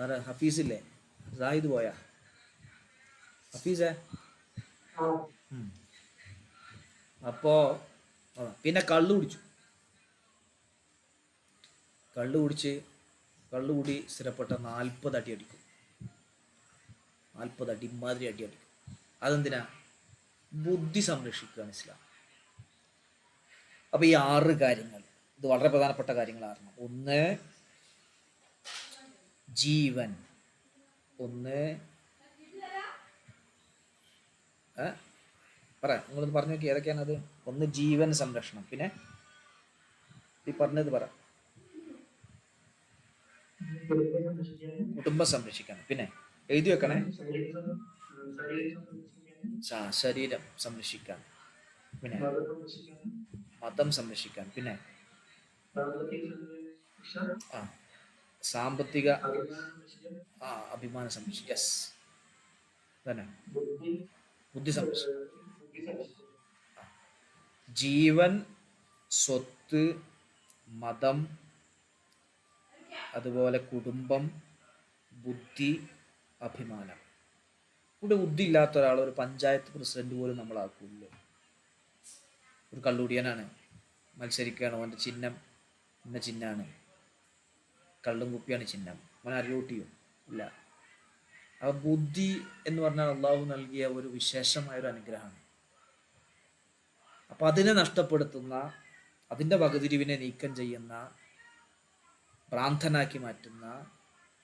ആരാ? ഹഫീസില്ലേ? സാഹിദ് പോയാ? ഹഫീസേ? അപ്പോ പിന്നെ കള്ളു കുടി സ്ഥിരപ്പെട്ട 40 അടി അടിക്കും. 40 അടി, ഇമാതിരി അടി അടിക്കും. അതെന്തിനാ? ബുദ്ധി സംരക്ഷിക്കുകയാണ് ഇസ്ലാം. അപ്പൊ ഈ 6 കാര്യങ്ങൾ, ഇത് വളരെ പ്രധാനപ്പെട്ട കാര്യങ്ങളാണ്. ഒന്ന് ജീവൻ, ഒന്ന് നിങ്ങളൊന്ന് പറഞ്ഞു നോക്കി ഏതൊക്കെയാണത്. ഒന്ന് ജീവൻ സംരക്ഷണം, പിന്നെ ഈ പറഞ്ഞത് പറ, കുടുംബം സംരക്ഷിക്കണം, പിന്നെ എഴുതി വെക്കണേ, ശരീരം സംരക്ഷിക്കാൻ, പിന്നെ മതം സംരക്ഷിക്കാൻ, പിന്നെ സാമ്പത്തിക അഭിമാനം സംരക്ഷിക്കാൻ, യെസ് തന്നെ, ബുദ്ധി സംരക്ഷിക്കാൻ, ജീവൻ, സ്വത്ത്, മതം, അതുപോലെ കുടുംബം, ബുദ്ധി, അഭിമാനം. ഇവിടെ ബുദ്ധി ഇല്ലാത്ത ഒരാൾ ഒരു പഞ്ചായത്ത് പ്രസിഡന്റ് പോലും നമ്മളാക്കൂല്ലോ. ഒരു കള്ളുടിയനാണ്, മത്സരിക്കുകയാണ്, അവൻ്റെ ചിഹ്നം ഇന്ന ചിഹ്നമാണ്, കള്ളും കുപ്പിയാണ് ചിഹ്നം, അവൻ അറിയൂട്ടിയോ ഇല്ല. ആ ബുദ്ധി എന്ന് പറഞ്ഞാൽ അള്ളാഹു നൽകിയ ഒരു വിശേഷമായൊരു അനുഗ്രഹമാണ്. അപ്പം അതിനെ നഷ്ടപ്പെടുത്തുന്ന, അതിൻ്റെ വകതിരിവിനെ നീക്കം ചെയ്യുന്ന, ഭ്രാന്തനാക്കി മാറ്റുന്ന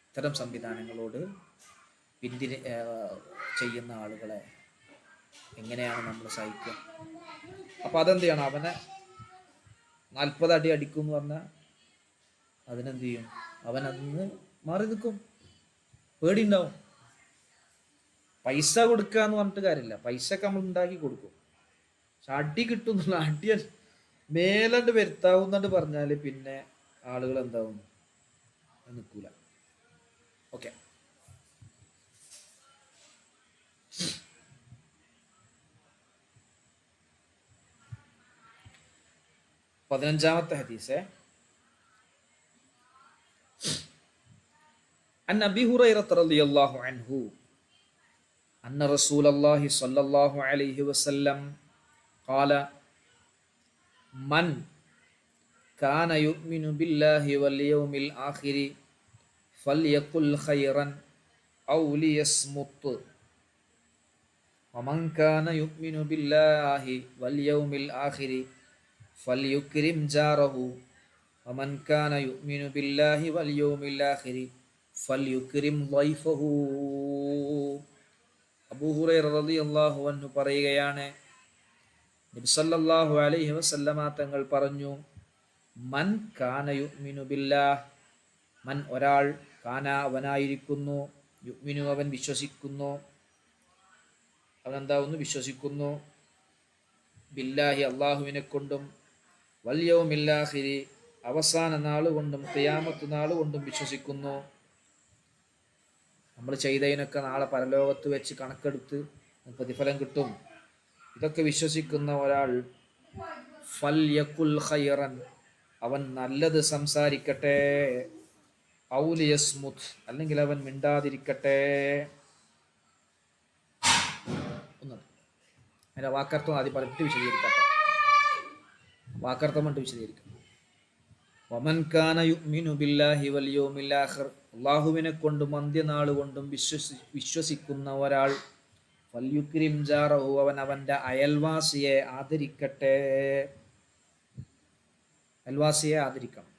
ഇത്തരം സംവിധാനങ്ങളോട് ചെയ്യുന്ന ആളുകളെ എങ്ങനെയാണ് നമ്മൾ സഹിക്കുക? അപ്പം അതെന്ത് ചെയ്യണം? അവനെ 40 അടി അടിക്കും എന്ന് പറഞ്ഞാൽ അതിനെന്ത് ചെയ്യും? അവൻ അതിന് മാറി നിൽക്കും, പേടിയുണ്ടാവും. പൈസ കൊടുക്കുക എന്ന് പറഞ്ഞിട്ട് കാര്യമില്ല, പൈസയൊക്കെ നമ്മൾ ഉണ്ടാക്കി കൊടുക്കും. പക്ഷെ അടി കിട്ടുന്നുള്ള, അടി മേലണ്ട് വരുത്താവുന്നണ്ട് പറഞ്ഞാൽ പിന്നെ ആളുകൾ എന്താവും? നിൽക്കൂല. ഓക്കെ, പതിനഞ്ചാമത്തെ ഹദീസ്. عن أبي هريرة رضي الله عنه أن رسول الله صلى الله عليه وسلم قال من كان يؤمن بالله واليوم الآخر فليقل خيرا أو ليصمت ومن كان يؤمن بالله واليوم الآخر فليكرم جاره ومن كان يؤمن بالله واليوم الآخر فليكرم ضيفه. അബൂ ഹുറൈറ റളിയല്ലാഹു അൻഹു പറയുകയാണ്, നബി സല്ലല്ലാഹു അലൈഹി വസല്ലമ തങ്ങൾ പറഞ്ഞു, മൻ കാന യുഅ്മിനു ബില്ലാഹ്, മൻ ഒരാൾ, കാന അവനായിരിക്കുന്നു, യുഅ്മിനു അവൻ വിശ്വസിക്കുന്നു, അവനെന്താവുന്നു? വിശ്വസിക്കുന്നു, ബില്ലാഹി അള്ളാഹുവിനെ കൊണ്ടും, വൽ യൗമിൽ ആഖിരി അവസാന നാൾ കൊണ്ടും, ഖിയാമത്ത് നാൾ കൊണ്ടും വിശ്വസിക്കുന്നു. നമ്മൾ ചെയ്തതിനൊക്കെ നാളെ പരലോകത്ത് വെച്ച് കണക്കെടുത്ത് പ്രതിഫലം കിട്ടും. ഇതൊക്കെ വിശ്വസിക്കുന്ന ഒരാൾ ഫൽയഖുൽ ഖൈറൻ, അവൻ നല്ലത് സംസാരിക്കട്ടെ, ഔ ലിയസ്മുത്, അല്ലെങ്കിൽ അവൻ മിണ്ടാതിരിക്കട്ടെ. ഒന്നത് അതിന്റെ വാക്കർത്ഥം ആദ്യം പറഞ്ഞിട്ട് വിശദീകരിക്കട്ടെ. വാക്കർത്ഥം കൊണ്ട് വിശദീകരിക്കാം. വമൻ കാന യുഅ്മിനു ബില്ലാഹി വൽ യൗമിൽ ആഖിർ, അല്ലാഹുവിനെ കൊണ്ടും അന്ത്യനാൾ കൊണ്ടും വിശ്വസിക്കുന്ന ഒരാൾ, ഫൽയുക്രിം ജാറഹു, അവൻ അവന്റെ അയൽവാസിയെ ആദരിക്കട്ടെ. അയൽവാസിയെ ആദരിക്കണം.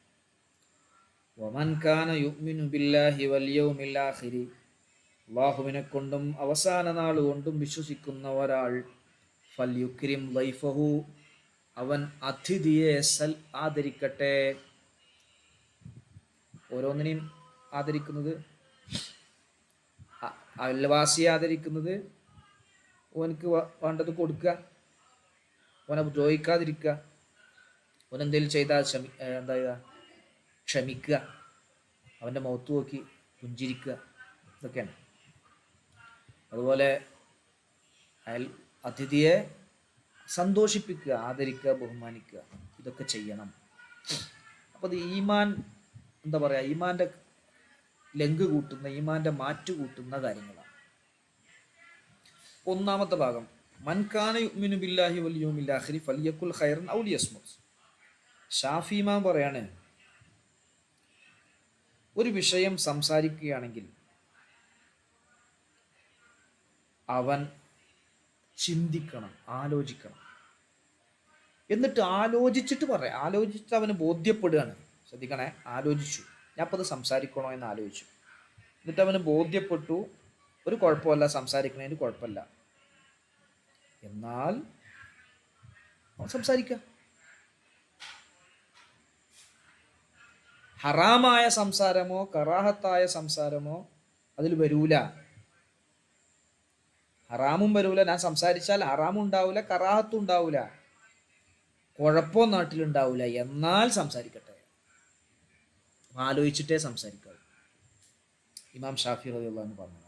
വമൻ കാന യുഅ്മിനു ബില്ലാഹി വൽ യൗമിൽ ആഖിർ, അല്ലാഹുവിനെ കൊണ്ടും അവസാന നാൾ കൊണ്ടും വിശ്വസിക്കുന്ന ഒരാൾ, ഫൽയുക്രിം ദൈഫഹു, അവൻ അതിഥിയെ ആദരിക്കട്ടെ. ഓരോന്നിനെയും ആദരിക്കുന്നത്, അയൽവാസിയെ ആദരിക്കുന്നത് ഓനക്ക് വേണ്ടത് കൊടുക്കുക, ഓനെ ദ്രോഹിക്കാതിരിക്കുക, ഓനെന്തെങ്കിലും ചെയ്താൽ എന്താ ചെയ്യുക, ക്ഷമിക്കുക, അവൻ്റെ മുഖത്ത് നോക്കി പുഞ്ചിരിക്കുക, ഇതൊക്കെയാണ്. അതുപോലെ അതിഥിയെ സന്തോഷിപ്പിക്കുക, ആദരിക്കുക, ബഹുമാനിക്കുക, ഇതൊക്കെ ചെയ്യണം. അപ്പോൾ അത് ഈമാൻ, എന്താ പറയുക, ഈമാൻ്റെ ലങ്ക് കൂട്ടുന്ന, ഈമാൻ്റെ മാറ്റ് കൂട്ടുന്ന കാര്യങ്ങളാണ്. ഒന്നാമത്തെ ഭാഗം, മൻ കാന യുഅ്മിനു ബില്ലാഹി വൽ യൗമിൽ ആഖിർ ഫൽയഖുൽ ഖൈറൻ ഔ ലിയസ്മുത്. ഷാഫി ഇമാം പറയാണ്, ഒരു വിഷയം സംസാരിക്കുകയാണെങ്കിൽ അവൻ ചിന്തിക്കണം, ആലോചിക്കണം. എന്നിട്ട് ആലോചിച്ചിട്ട് പറയാം. ആലോചിച്ചിട്ട് അവന് ബോധ്യപ്പെടുകയാണ്. ശ്രദ്ധിക്കണേ, ആലോചിച്ചു, ഞാൻ അപ്പോൾ അത് സംസാരിക്കണോ എന്ന് ആലോചിച്ചു. എന്നിട്ട് അവന് ബോധ്യപ്പെട്ടു, ഒരു കുഴപ്പമല്ല, സംസാരിക്കണതിന് കുഴപ്പമില്ല, എന്നാൽ സംസാരിക്കാം. ഹറാമായ സംസാരമോ കറാഹത്തായ സംസാരമോ അതിൽ വരൂല. ഹറാമും വരൂല, ഞാൻ സംസാരിച്ചാൽ ഹറാമും ഉണ്ടാവില്ല, കറാഹത്തും ഉണ്ടാവില്ല, കുഴപ്പവും നാട്ടിലുണ്ടാവില്ല, എന്നാൽ സംസാരിക്കട്ടെ, ആലോചിച്ചിട്ടേ സംസാരിക്കാവൂ. ഇമാം ഷാഫി റളിയല്ലാഹു അൻഹു പറഞ്ഞതാണ്.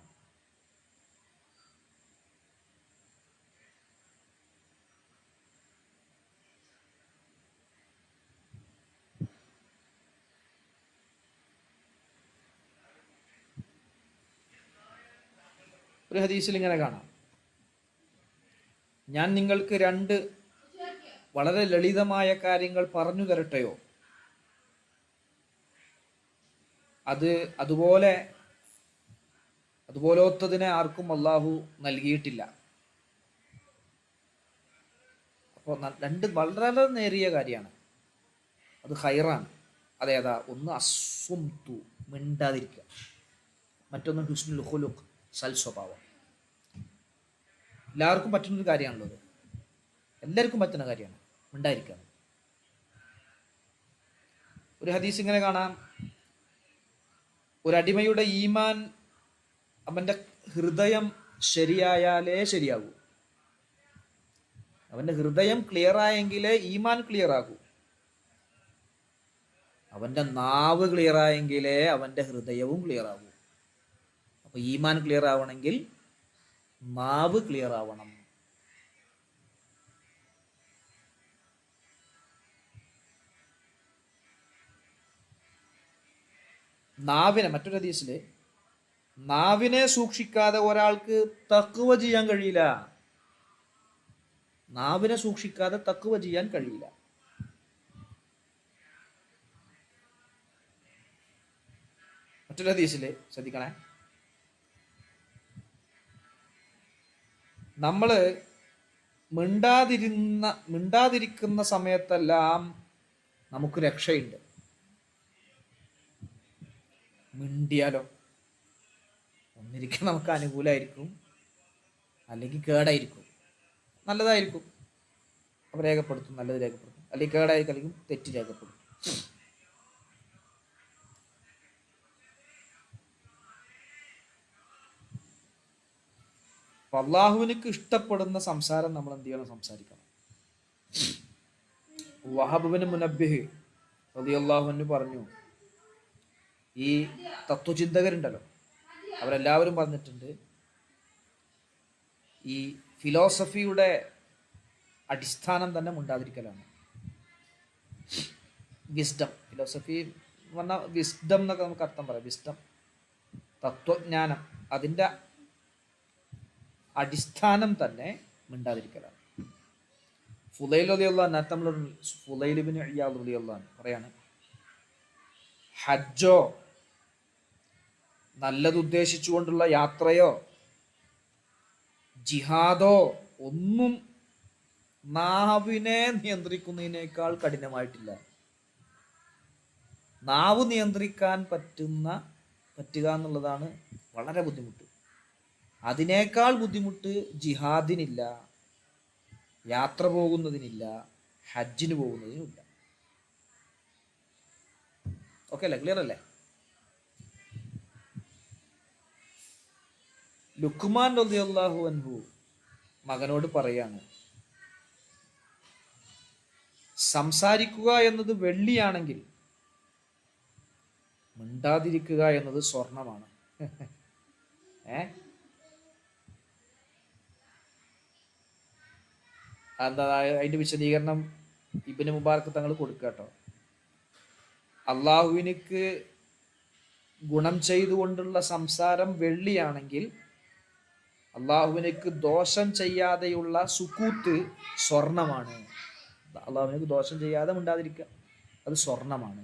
ഒരു ഹദീസിൽ ഇങ്ങനെ കാണാം, ഞാൻ നിങ്ങൾക്ക് രണ്ട് വളരെ ലളിതമായ കാര്യങ്ങൾ പറഞ്ഞു തരട്ടെയോ? അതുപോലത്തതിനെ ആർക്കും അള്ളാഹു നൽകിയിട്ടില്ല. അപ്പോൾ രണ്ട് വളരെ നേരിയ കാര്യമാണ്, അത് ഖൈറാണ്. അതേതാ? ഒന്ന് അസ്സുംതു, മിണ്ടാതിരിക്കുക. മറ്റൊന്ന് ഹുസ്നുൽ ഖുലുഖ്, സൽസ്വഭാവം. എല്ലാവർക്കും പറ്റുന്നൊരു കാര്യമാണുള്ളത്, എല്ലാവർക്കും പറ്റുന്ന കാര്യമാണ് മിണ്ടായിരിക്കുക. ഒരു ഹദീസ് ഇങ്ങനെ കാണാം, ഒരടിമയുടെ ഈമാൻ, അവൻ്റെ ഹൃദയം ശരിയായാലേ ശരിയാകൂ. അവൻ്റെ ഹൃദയം ക്ലിയർ ആയെങ്കിലേ ഈമാൻ ക്ലിയർ ആകൂ. അവൻ്റെ നാവ് ക്ലിയർ ആയെങ്കിലേ അവൻ്റെ ഹൃദയവും ക്ലിയർ ആകൂ. അപ്പോൾ ഈമാൻ ക്ലിയർ ആവണമെങ്കിൽ നാവ് ക്ലിയർ ആവണം. നാവിനെ, മറ്റൊരു ഹദീസില്, നാവിനെ സൂക്ഷിക്കാതെ ഒരാൾക്ക് തഖ്വ ചെയ്യാൻ കഴിയില്ല. നാവിനെ സൂക്ഷിക്കാതെ തഖ്വ ചെയ്യാൻ കഴിയില്ല. മറ്റൊരു ഹദീസില് ശ്രദ്ധിക്കണേ, നമ്മള് മിണ്ടാതിരിക്കുന്ന സമയത്തെല്ലാം നമുക്ക് രക്ഷയുണ്ട്. മിണ്ടിയാലോ ഒന്നിരിക്കാൻ നമുക്ക് അനുകൂലമായിരിക്കും, അല്ലെങ്കിൽ കേടായിരിക്കും. നല്ലതായിരിക്കും അപ്പോൾ രേഖപ്പെടുത്തും, നല്ലത് രേഖപ്പെടുത്തും, അല്ലെങ്കിൽ കേടായിരിക്കും, അല്ലെങ്കിൽ തെറ്റ് രേഖപ്പെടുത്തും. അപ്പൊ അള്ളാഹുവിനക്ക് ഇഷ്ടപ്പെടുന്ന സംസാരം നമ്മൾ എന്ത് ചെയ്യണം? സംസാരിക്കണം. വഹബ് ഇബ്നു മുനബ്ബിഹ് റളിയല്ലാഹു അൻഹു പറഞ്ഞു, ഈ തത്വചിന്തകരുണ്ടല്ലോ, അവരെല്ലാവരും പറഞ്ഞിട്ടുണ്ട്, ഈ ഫിലോസഫിയുടെ അടിസ്ഥാനം തന്നെ മിണ്ടാതിരിക്കലാണ്. വിസ്ഡം, ഫിലോസഫി എന്ന് പറഞ്ഞാൽ വിസ്ഡം എന്നൊക്കെ നമുക്ക് അർത്ഥം പറയാം. വിസ്ഡം, തത്വജ്ഞാനം, അതിൻ്റെ അടിസ്ഥാനം തന്നെ മിണ്ടാതിരിക്കലാണ്. ഫുലൈൽ റളിയല്ലാഹു അൻഹു, നമ്മൾ ഫുലൈൽ ഇബ്നു ഇയാദ് റളിയല്ലാഹു അൻഹു പറയാണ്, ഹജ്ജോ നല്ലത് ഉദ്ദേശിച്ചുകൊണ്ടുള്ള യാത്രയോ ജിഹാദോ ഒന്നും നാവിനെ നിയന്ത്രിക്കുന്നതിനേക്കാൾ കഠിനമായിട്ടില്ല. നാവ് നിയന്ത്രിക്കാൻ പറ്റുക എന്നുള്ളതാണ് വളരെ ബുദ്ധിമുട്ട്. അതിനേക്കാൾ ബുദ്ധിമുട്ട് ജിഹാദിനില്ല, യാത്ര പോകുന്നതിനില്ല, ഹജ്ജിന് പോകുന്നതിനുമില്ല. ഓക്കെ അല്ലേ? ക്ലിയർ അല്ലേ? ലുക്മാൻ റളിയല്ലാഹു അൻഹു മകനോട് പറയാണ്, സംസാരിക്കുക എന്നത് വെള്ളിയാണെങ്കിൽ മിണ്ടാതിരിക്കുക എന്നത് സ്വർണമാണ്. എന്താ അതിന്റെ വിശദീകരണം ഇബ്നു മുബാറക് തങ്ങൾ കൊടുക്കുക കേട്ടോ. അള്ളാഹുവിനിക്ക് ഗുണം ചെയ്തുകൊണ്ടുള്ള സംസാരം വെള്ളിയാണെങ്കിൽ അള്ളാഹുവിനക്ക് ദോഷം ചെയ്യാതെയുള്ള സുക്കൂത്ത് സ്വർണമാണ്. അള്ളാഹുവിനക്ക് ദോഷം ചെയ്യാതെ മിണ്ടാതിരിക്കുക, അത് സ്വർണമാണ്.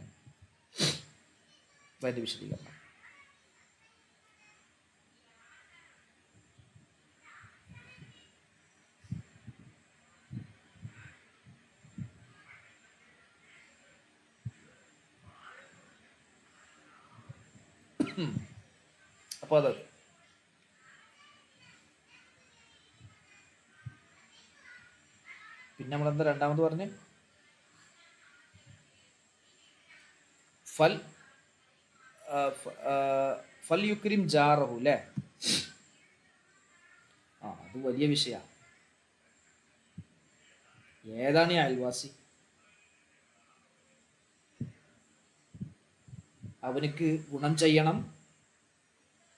അതിന്റെ വിശദീകരണം. അപ്പൊ അത് പിന്നെ നമ്മളെന്താ രണ്ടാമത് പറഞ്ഞ്, ഫൽ യുക്രിം ജാറഹു അല്ലേ? അത് വലിയ വിഷയമാണ്. ഏതാണ് ഈ അയൽവാസി? അവനക്ക് ഗുണം ചെയ്യണം,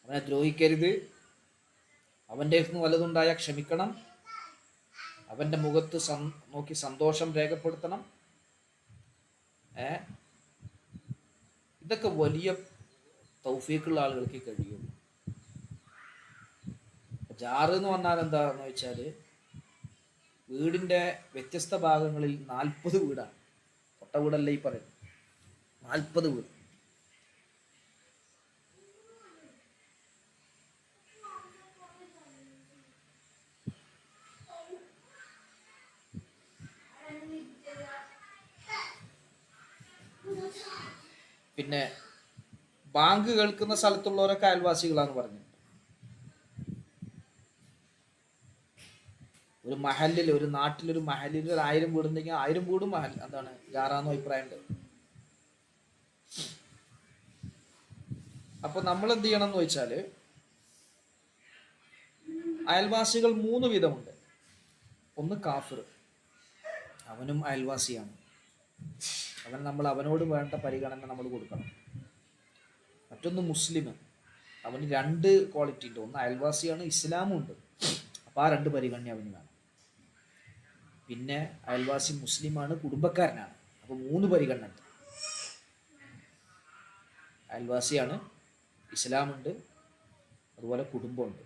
അവനെ ദ്രോഹിക്കരുത്, അവൻ്റെ അടുത്ത് വല്ലതുണ്ടായ ക്ഷമിക്കണം, അവൻ്റെ മുഖത്ത് നോക്കി സന്തോഷം രേഖപ്പെടുത്തണം. ഇതൊക്കെ വലിയ തൗഫീഖുള്ള ആളുകൾക്ക് കഴിയുള്ളൂ. ജാറ് എന്ന് പറഞ്ഞാൽ എന്താന്ന് വെച്ചാൽ, വീടിൻ്റെ വ്യത്യസ്ത ഭാഗങ്ങളിൽ 40 വീടാണ്. തൊട്ട വീടല്ല ഈ പറയുന്നത്, 40 വീട്. പിന്നെ ബാങ്ക് കേൾക്കുന്ന സ്ഥലത്തുള്ളവരൊക്കെ അയൽവാസികളാന്ന് പറഞ്ഞു. ഒരു മഹലിൽ, ഒരു നാട്ടിലൊരു മഹലിൽ 1000 വീടുണ്ടെങ്കിൽ 1000 വീടും മഹൽ എന്താണ് ജാറാന്ന് അഭിപ്രായമുണ്ട്. അപ്പൊ നമ്മൾ എന്ത് ചെയ്യണം എന്ന് വെച്ചാല്, അയൽവാസികൾ 3 വിധമുണ്ട്. ഒന്ന് കാഫിർ, അവനും അയൽവാസിയാണ്, അവനോട് വേണ്ട പരിഗണന നമ്മൾ കൊടുക്കണം. മറ്റൊന്ന് മുസ്ലിം, അവന് 2 ക്വാളിറ്റി ഉണ്ട്, ഒന്ന് അയൽവാസിയാണ്, ഇസ്ലാമും ഉണ്ട്. അപ്പോൾ ആ 2 പരിഗണന അവന് വേണം. പിന്നെ അയൽവാസി മുസ്ലിമാണ്, കുടുംബക്കാരനാണ്, അപ്പോൾ 3 പരിഗണന ഉണ്ട്. അയൽവാസിയാണ്, ഇസ്ലാമുണ്ട്, അതുപോലെ കുടുംബമുണ്ട്.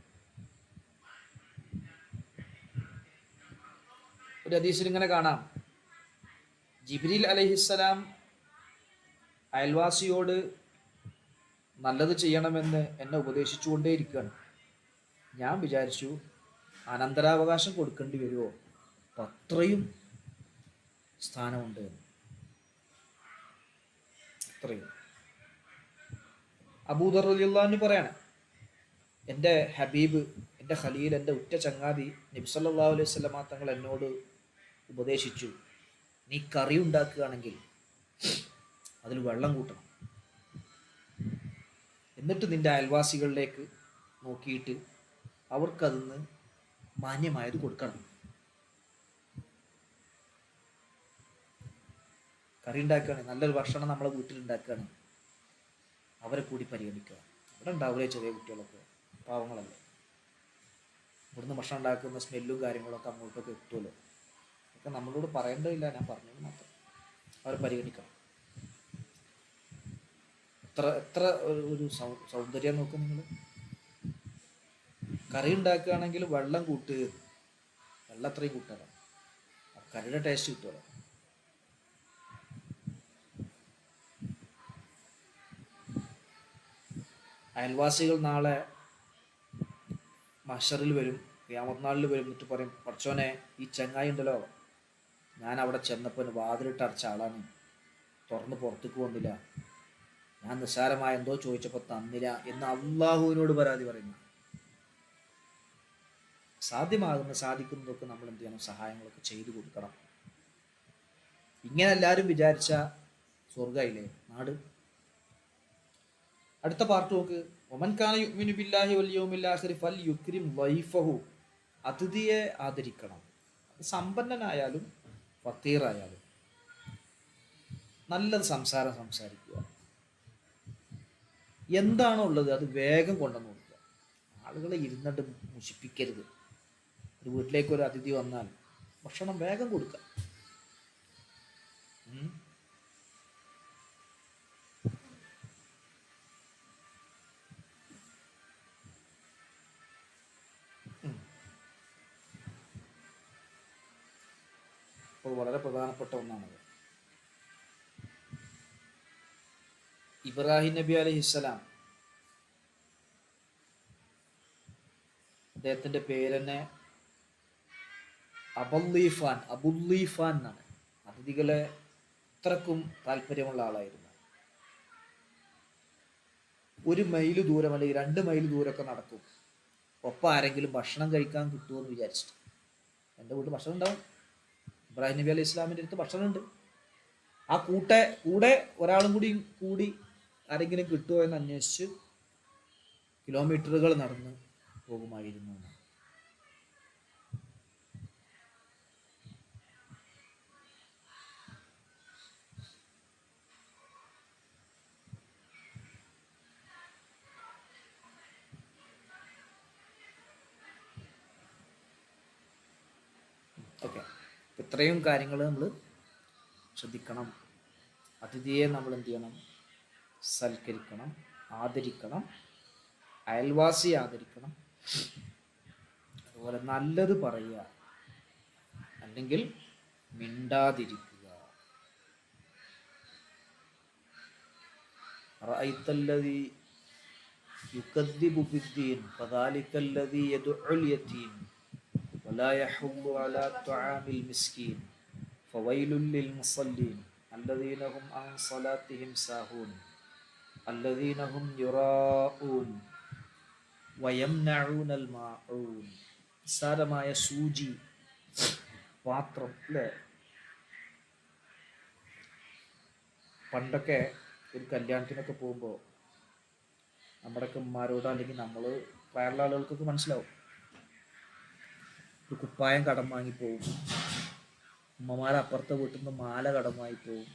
ഒരു ഹദീസിൽ ഇങ്ങനെ കാണാം, ജിബ്രീൽ അലൈഹിസ്സലാം അയൽവാസിയോട് നല്ലത് ചെയ്യണമെന്ന് എന്നെ ഉപദേശിച്ചുകൊണ്ടേയിരിക്കുകയാണ്. ഞാൻ വിചാരിച്ചു അനന്തരാവകാശം കൊടുക്കേണ്ടി വരുമോ, അത്രയും സ്ഥാനമുണ്ട്, അത്രയും. അബൂദർ റളിയല്ലാഹു അൻഹു പറയാണ്, എൻ്റെ ഹബീബ്, എൻ്റെ ഖലീൽ, എൻ്റെ ഉറ്റ ചങ്ങാതി നബി സല്ലല്ലാഹു അലൈഹി വസല്ലമ തങ്ങൾ എന്നോട് ഉപദേശിച്ചു, നീ കറി ഉണ്ടാക്കുകയാണെങ്കിൽ അതിൽ വെള്ളം കൂട്ടണം, എന്നിട്ട് നിൻ്റെ അയൽവാസികളിലേക്ക് നോക്കിയിട്ട് അവർക്കതിന്ന് മാന്യമായത് കൊടുക്കണം. കറി ഉണ്ടാക്കുകയാണ്, നല്ലൊരു ഭക്ഷണം നമ്മളെ വീട്ടിൽ ഉണ്ടാക്കുകയാണ്, അവരെ കൂടി പരിഗണിക്കുക. ഇവിടെ ഉണ്ടാവില്ലേ ചെറിയ കുട്ടികളൊക്കെ, പാവങ്ങളല്ലേ, ഇവിടുന്ന് ഭക്ഷണം ഉണ്ടാക്കുന്ന സ്മെല്ലും കാര്യങ്ങളൊക്കെ അങ്ങോട്ടൊക്കെ എത്തുമല്ലോ. നമ്മളോട് പറയേണ്ടതില്ല, ഞാൻ പറഞ്ഞത് മാത്രം. അവരെ പരിഗണിക്കണം. എത്ര എത്ര ഒരു സൗന്ദര്യം നോക്കും നിങ്ങൾ. കറി ഉണ്ടാക്കുകയാണെങ്കിൽ വെള്ളം കൂട്ടുക, വെള്ളം അത്രയും കൂട്ടുക, കറിയുടെ ടേസ്റ്റ് കിട്ടുമല്ലോ. അയൽവാസികൾ നാളെ മഹ്ശറിൽ വരും, ഖിയാമത്ത് നാളിൽ വരും. എന്നിട്ട് പറയും, പടച്ചോനെ ഈ ചങ്ങായി ഉണ്ടല്ലോ, ഞാൻ അവിടെ ചെന്നപ്പോൾ വാതിലിട്ട് അടച്ച ആളാണ്, തുറന്ന് പുറത്തേക്ക് വന്നില്ല, ഞാൻ നിസ്സാരമായ എന്തോ ചോദിച്ചപ്പോൾ തന്നില്ല എന്ന് അള്ളാഹുവിനോട് പരാതി പറയുന്നു. സാധിക്കുന്നതൊക്കെ നമ്മൾ എന്ത് ചെയ്യണം? സഹായങ്ങളൊക്കെ ചെയ്തു കൊടുക്കണം. ഇങ്ങനെ എല്ലാവരും വിചാരിച്ച സ്വർഗ്ഗമായില്ലേ നാട്. അടുത്ത പാർട്ട് നോക്ക്. ഒമൻ കാന യുഅ്മിനു ബില്ലാഹി വൽ യൗമിൽ ആഖിർ ഫൽയുക്രിം വൈഫഹു. അതിഥിയെ ആദരിക്കണം. സമ്പന്നനായാലും ഫക്കീറായാലും നല്ലത് സംസാരം സംസാരിക്കുക. എന്താണോ ഉള്ളത് അത് വേഗം കൊണ്ടുവന്ന് കൊടുക്കുക. ആളുകളെ ഇരുന്നിട്ട് മുഷിപ്പിക്കരുത്. ഒരു വീട്ടിലേക്ക് ഒരു അതിഥി വന്നാൽ ഭക്ഷണം വേഗം കൊടുക്കുക. അപ്പോൾ വളരെ പ്രധാനപ്പെട്ട ഒന്നാണത്. ഇബ്രാഹിം നബി അലൈഹിസ്സലാം, അദ്ദേഹത്തിന്റെ പേര് തന്നെ അബുല്ലീഫാൻ എന്നാണ്. അതിഥികളെ അത്രക്കും താല്പര്യമുള്ള ആളായിരുന്നു. 1 മൈൽ ദൂരം അല്ലെങ്കിൽ 2 മൈൽ ദൂരമൊക്കെ നടക്കും, ഒപ്പം ആരെങ്കിലും ഭക്ഷണം കഴിക്കാൻ കിട്ടുമോ എന്ന് വിചാരിച്ചിട്ട്. എൻ്റെ വീട്ടിൽ ഭക്ഷണം ഉണ്ടാവും, ഇബ്രാഹിം നബി അലൈഹി ഇസ്ലാമിൻ്റെ അടുത്ത് ഭക്ഷണമുണ്ട്. ആ കൂടെ ഒരാളും കൂടി ആരെങ്കിലും കിട്ടുമോ എന്ന് അന്വേഷിച്ച് കിലോമീറ്ററുകൾ നടന്ന് പോകുമായിരുന്നു. ഓക്കെ, ഇത്രയും കാര്യങ്ങൾ നമ്മൾ ശ്രദ്ധിക്കണം. അതിഥിയെ നമ്മൾ എന്ത് ചെയ്യണം? സൽക്കരിക്കണം, ആദരിക്കണം, അയൽവാസിയെ ആദരിക്കണം. അതുപോലെ നല്ലത് പറയുക, അല്ലെങ്കിൽ മിണ്ടാതിരിക്കുക. റഅയ്തല്ലദീ യുകദ്ദിബു ബിദ്ദീൻ ഫദാലികല്ലദീ യദ്ഉൽ യതീം വലാ യഹുദ്ദു അലാ തുആമിൽ മിസ്കീൻ ഫവൈലുൽ ലിൽ മുസല്ലീൻ الذين هم عن صلاتهم ساهون الذين هم يراءون ويمنعون الماعون. സാരമായ സൂചി, പാത്രം അല്ലേ? പണ്ടൊക്കെ ഒരു കല്യാണത്തിനൊക്കെ പോകുമ്പോൾ നമ്മുടെയൊക്കെ ഉമ്മാരോട്, അല്ലെങ്കിൽ നമ്മൾ പ്രായമുള്ള ആളുകൾക്കൊക്കെ മനസ്സിലാവും, ഒരു കുപ്പായം കടം വാങ്ങിപ്പോവും, ഉമ്മമാരെ അപ്പുറത്തെ വീട്ടിൽ നിന്ന് മാല കടം വാങ്ങിപ്പോവും,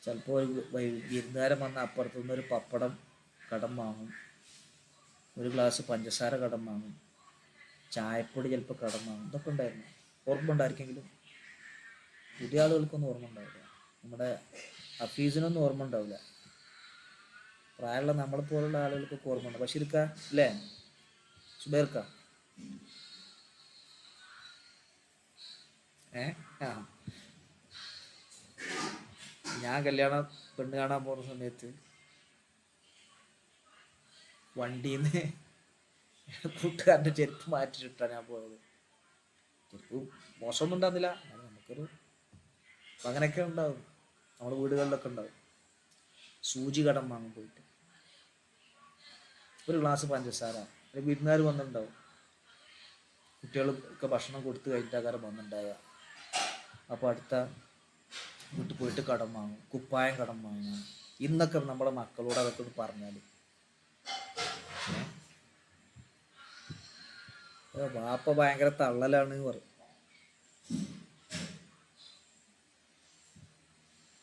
ചിലപ്പോൾ വിരുന്നുകാരൻ വന്ന അപ്പുറത്തു നിന്നൊരു പപ്പടം കടം വാങ്ങും, ഒരു ഗ്ലാസ് പഞ്ചസാര കടം വാങ്ങും, ചായപ്പൊടി ചിലപ്പോൾ കടം വാങ്ങും. ഇതൊക്കെ ഉണ്ടായിരുന്നു. ഓർമ്മ ഉണ്ടായിരിക്കെങ്കിലും പുതിയ ആളുകൾക്കൊന്നും ഓർമ്മ ഉണ്ടാവില്ല. നമ്മുടെ ഹഫീസിനൊന്നും ഓർമ്മ ഉണ്ടാവില്ല. പ്രായമുള്ള നമ്മളെപ്പോലുള്ള ആളുകൾക്കൊക്കെ ഓർമ്മ ഉണ്ട്. ബഷീർക്ക അല്ലേ? സുബൈർക്ക ആ, ഞാൻ പെണ്ണ് കാണാൻ പോകുന്ന സമയത്ത് വണ്ടിയിൽ നിന്ന് കൂട്ടുകാരൻ്റെ ചെരുപ്പ് മാറ്റിയിട്ടാണ് ഞാൻ പോയത്. ചെരുപ്പ് മോശമൊന്നും ഉണ്ടാകുന്നില്ല, നമുക്കൊരു അങ്ങനെയൊക്കെ ഉണ്ടാവും, നമ്മുടെ വീടുകളിലൊക്കെ ഉണ്ടാവും. സൂചി കടം വാങ്ങും പോയിട്ട്, ഒരു ഗ്ലാസ് പഞ്ചസാര, അല്ലെങ്കിൽ വിരുന്നുകാർ വന്നിട്ടുണ്ടാവും, കുട്ടികൾക്ക് ഭക്ഷണം കൊടുത്ത് കഴിഞ്ഞിട്ടാകാരം വന്നിട്ടുണ്ടാവുക. അപ്പോൾ അടുത്ത വീട്ടിൽ പോയിട്ട് കടം വാങ്ങും, കുപ്പായം കടം വാങ്ങും. ഇന്നൊക്കെ നമ്മളെ മക്കളോട് അതൊക്കെ ഒന്ന് പറഞ്ഞാൽ, വാപ്പ ഭയങ്കര തള്ളലാണ് പറയും.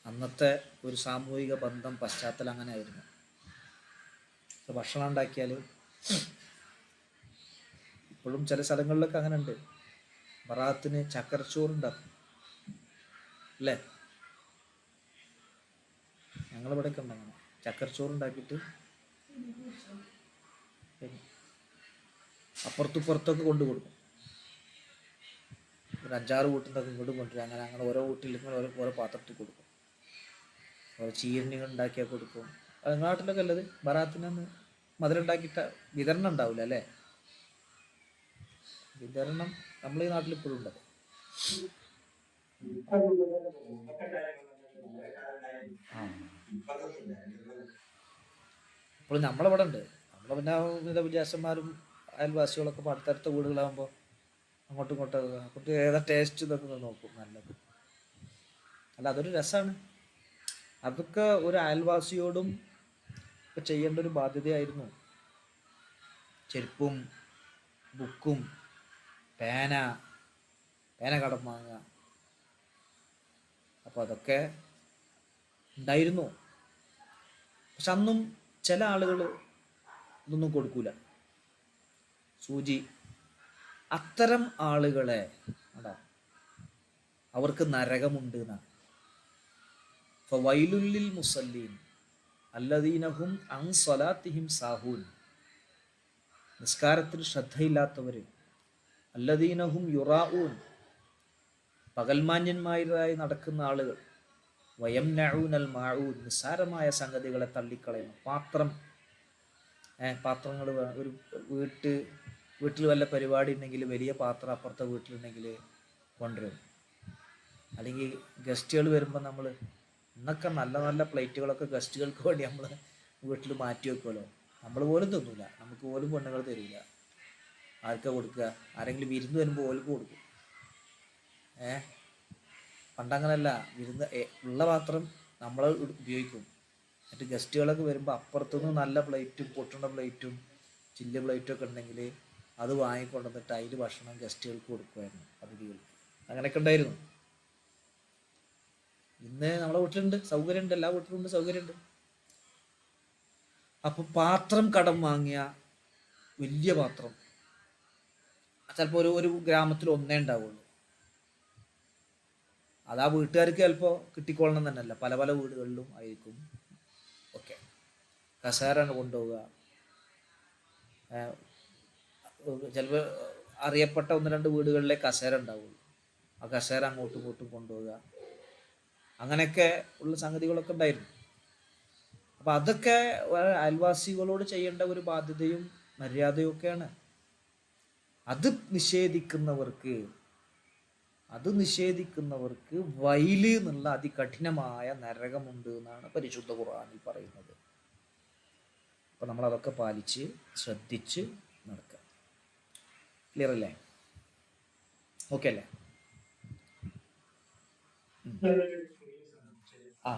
അന്നത്തെ ഒരു സാമൂഹിക ബന്ധം പശ്ചാത്തലം അങ്ങനെ ആയിരുന്നു. ഭക്ഷണം ഉണ്ടാക്കിയാൽ ഇപ്പോഴും ചില സ്ഥലങ്ങളിലൊക്കെ അങ്ങനെ ഉണ്ട്. ബറാത്തിന് ചക്കരച്ചോറുണ്ടാക്കും അല്ലേ? ഞങ്ങളിവിടെയൊക്കെ ഉണ്ട് അങ്ങനെ ചക്കരച്ചോറുണ്ടാക്കിയിട്ട് പിന്നെ അപ്പുറത്തുപ്പുറത്തൊക്കെ കൊണ്ടു കൊടുക്കും. ഒരു 5-6 വീട്ടിൽ നിന്നൊക്കെ ഇങ്ങോട്ടും കൊണ്ടുവരും. അങ്ങനെ അങ്ങനെ ഓരോ വീട്ടിൽ ഇങ്ങനെ ഓരോ പാത്രത്തിൽ കൊടുക്കും. ഓരോ ചീരണികൾ ഉണ്ടാക്കിയാൽ കൊടുക്കും. അത് നാട്ടിലൊക്കെ ഉള്ളത് ബറാത്തിനൊന്ന് മധുരം ഉണ്ടാക്കിയിട്ട് വിതരണം ഉണ്ടാവില്ല അല്ലേ? വിതരണം നമ്മൾ ഈ നാട്ടിൽ ഇപ്പോഴും ഉണ്ട്. ആ ഇപ്പോൾ നമ്മളിവിടെ ഉണ്ട്. നമ്മൾ പിന്നെ വിദേശന്മാരും അയൽവാസികളൊക്കെ അടുത്തടുത്ത വീടുകളാകുമ്പോൾ അങ്ങോട്ടും ഇങ്ങോട്ടും അങ്ങോട്ട് ഏതാ ടേസ്റ്റ് ഇതൊക്കെ നോക്കും നല്ലത്. അല്ല അതൊരു രസമാണ്. അതൊക്കെ ഒരു അയൽവാസിയോടും ഒക്കെ ചെയ്യേണ്ട ഒരു ബാധ്യതയായിരുന്നു. ചെരുപ്പും ബുക്കും പേന പേന കടം വാങ്ങുക, അപ്പോൾ അതൊക്കെ ഉണ്ടായിരുന്നു. പക്ഷെ അന്നും ചില ആളുകൾ ഇതൊന്നും കൊടുക്കൂല. സൂചി അത്തരം ആളുകളെ അതാ അവർക്ക് നരകമുണ്ട് എന്നാണ്. ഫവൈലുല്ലിൽ മുസല്ലീൻ അല്ലദീനഹും അൻ സ്വലാത്തിഹിം സാഹൂൻ. നിസ്കാരത്തിൽ ശ്രദ്ധയില്ലാത്തവർ, അല്ലദീനഹും യുറാഊൻ പകൽമാന്യന്മാരായി നടക്കുന്ന ആളുകൾ, വയംനഊനൽ മാഊൻ നിസ്സാരമായ സംഗതികളെ തള്ളിക്കളയുന്നു. പാത്രങ്ങൾ ഒരു വീട്ടിൽ വല്ല പരിപാടി ഉണ്ടെങ്കിൽ വലിയ പാത്രം അപ്പുറത്തെ വീട്ടിലുണ്ടെങ്കിൽ കൊണ്ടുവരും. അല്ലെങ്കിൽ ഗസ്റ്റുകൾ വരുമ്പോൾ നമ്മൾ ഇന്നൊക്കെ നല്ല നല്ല പ്ലേറ്റുകളൊക്കെ ഗസ്റ്റുകൾക്ക് വേണ്ടി നമ്മൾ വീട്ടിൽ മാറ്റി വെക്കുമല്ലോ. നമ്മൾ പോലും തിന്നില്ല, നമുക്ക് പോലും പെണ്ണുങ്ങൾ തരില്ല. ആർക്കാ കൊടുക്കുക? ആരെങ്കിലും വിരുന്ന് വരുമ്പോൾ ഓൽക്ക് കൊടുക്കും. പണ്ടങ്ങനല്ല, വിരുന്ന് ഉള്ള പാത്രം നമ്മൾ ഉപയോഗിക്കും. എന്നിട്ട് ഗസ്റ്റുകളൊക്കെ വരുമ്പോൾ അപ്പുറത്തുനിന്ന് നല്ല പ്ലേറ്റും പൊട്ടുന്ന പ്ലേറ്റും ചില്ല് പ്ലേറ്റും ഒക്കെ ഉണ്ടെങ്കിൽ അത് വാങ്ങിക്കൊണ്ടുവന്നിട്ട് അതിൽ ഭക്ഷണം ഗസ്റ്റുകൾക്ക് കൊടുക്കുമായിരുന്നു, അതിഥികൾക്ക്. അങ്ങനെയൊക്കെ ഉണ്ടായിരുന്നു. ഇന്ന് നമ്മളെ വീട്ടിലുണ്ട്, സൗകര്യമുണ്ട്, എല്ലാ വീട്ടിലും ഉണ്ട്, സൗകര്യമുണ്ട്. അപ്പോൾ പാത്രം കടം വാങ്ങിയ വലിയ പാത്രം ചിലപ്പോൾ ഒരു ഗ്രാമത്തിൽ ഒന്നേ ഉണ്ടാവുള്ളൂ. അത് ആ വീട്ടുകാർക്ക് ചിലപ്പോൾ കിട്ടിക്കൊള്ളണം തന്നെയല്ല, പല പല വീടുകളിലും ആയിരിക്കും. ഓക്കെ, കസേര കൊണ്ടുപോവുക. ചിലപ്പോൾ അറിയപ്പെട്ട 1-2 വീടുകളിലെ കസേര ഉണ്ടാവുള്ളൂ. ആ കസേര അങ്ങോട്ടും ഇങ്ങോട്ടും കൊണ്ടുപോവുക. അങ്ങനെയൊക്കെ ഉള്ള സംഗതികളൊക്കെ ഉണ്ടായിരുന്നു. അപ്പം അതൊക്കെ അയൽവാസികളോട് ചെയ്യേണ്ട ഒരു ബാധ്യതയും മര്യാദയും ഒക്കെയാണ്. അത് നിഷേധിക്കുന്നവർക്ക് വൈല് എന്നുള്ള അതികഠിനമായ നരകമുണ്ട് എന്നാണ് പരിശുദ്ധ ഖുർആനിൽ പറയുന്നത്. അപ്പം നമ്മളതൊക്കെ പാലിച്ച് ശ്രദ്ധിച്ച് നടക്കുക. ക്ലിയർ അല്ലേ? ഓക്കെ അല്ലേ? ആ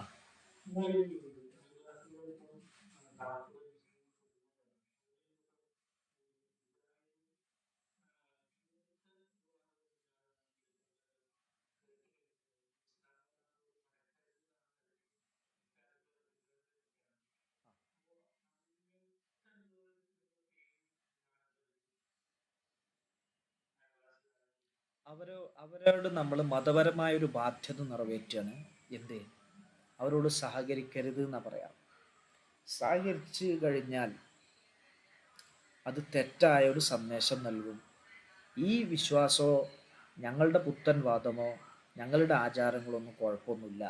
അവരോട് നമ്മൾ മതപരമായ ഒരു ബാധ്യത നിറവേറ്റുകയാണ്. എന്ത്? അവരോട് സഹകരിക്കരുത് എന്നാ പറയാം. സഹകരിച്ച് കഴിഞ്ഞാൽ അത് തെറ്റായ ഒരു സന്ദേശം നൽകും. ഈ വിശ്വാസമോ ഞങ്ങളുടെ പുത്തൻ വാദമോ ഞങ്ങളുടെ ആചാരങ്ങളൊന്നും കുഴപ്പമൊന്നുമില്ല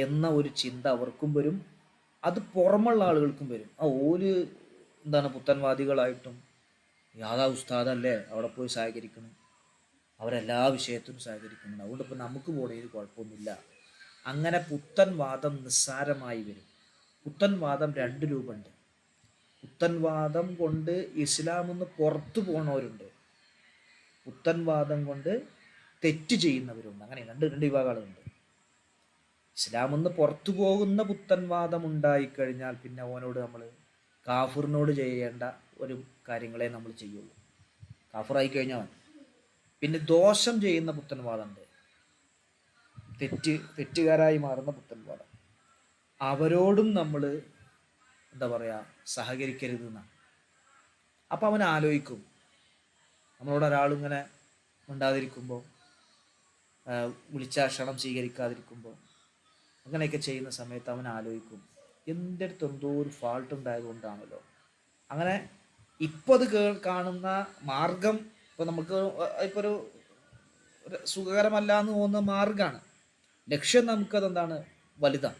എന്ന ഒരു ചിന്ത അവർക്കും വരും. അത് പുറമുള്ള ആളുകൾക്കും വരും. ഓല് എന്താണ് പുത്തൻവാദികളായിട്ടും യാഥാ ഉസ്താദല്ലേ അവിടെ പോയി സഹകരിക്കണം, അവരെല്ലാ വിഷയത്തിലും സഹകരിക്കുന്നുണ്ട്, അതുകൊണ്ട് ഇപ്പം നമുക്ക് പോണേൽ കുഴപ്പമൊന്നുമില്ല. അങ്ങനെ പുത്തൻവാദം നിസ്സാരമായി വരും. പുത്തൻവാദം 2 രൂപമുണ്ട്. പുത്തൻവാദം കൊണ്ട് ഇസ്ലാമെന്ന് പുറത്തു പോണവരുണ്ട്, പുത്തൻവാദം കൊണ്ട് തെറ്റ് ചെയ്യുന്നവരുണ്ട്. അങ്ങനെ രണ്ട് വിഭാഗങ്ങളുണ്ട്. ഇസ്ലാമെന്ന് പുറത്തു പോകുന്ന പുത്തൻവാദം ഉണ്ടായിക്കഴിഞ്ഞാൽ പിന്നെ അവനോട് നമ്മൾ കാഫിറിനോട് ചെയ്യേണ്ട ഒരു കാര്യങ്ങളെ നമ്മൾ ചെയ്യുള്ളൂ. കാഫിറായി കഴിഞ്ഞാൽ പിന്നെ ദോഷം ചെയ്യുന്ന പുത്തൻവാദമുണ്ട്, തെറ്റുകാരായി മാറുന്ന പുത്തൻവാദം. അവരോടും നമ്മൾ എന്താ പറയുക, സഹകരിക്കരുത് എന്നാണ്. അപ്പം അവൻ ആലോചിക്കും, നമ്മളോട് ഒരാളിങ്ങനെ മിണ്ടാതിരിക്കുമ്പോൾ, വിളിച്ച ക്ഷണം സ്വീകരിക്കാതിരിക്കുമ്പോൾ, അങ്ങനെയൊക്കെ ചെയ്യുന്ന സമയത്ത് അവൻ ആലോചിക്കും, എൻ്റെ അടുത്ത് എന്തോ ഒരു ഫാൾട്ട് ഉണ്ടായതുകൊണ്ടാണല്ലോ. അങ്ങനെ ഇപ്പോൾ അത് കാണുന്ന മാർഗം ഇപ്പോൾ നമുക്ക് ഇപ്പോൾ ഒരു സുഖകരമല്ല എന്ന് തോന്നുന്ന മാർഗമാണ്. ലക്ഷ്യം നമുക്കതെന്താണ്, വലുതാണ്.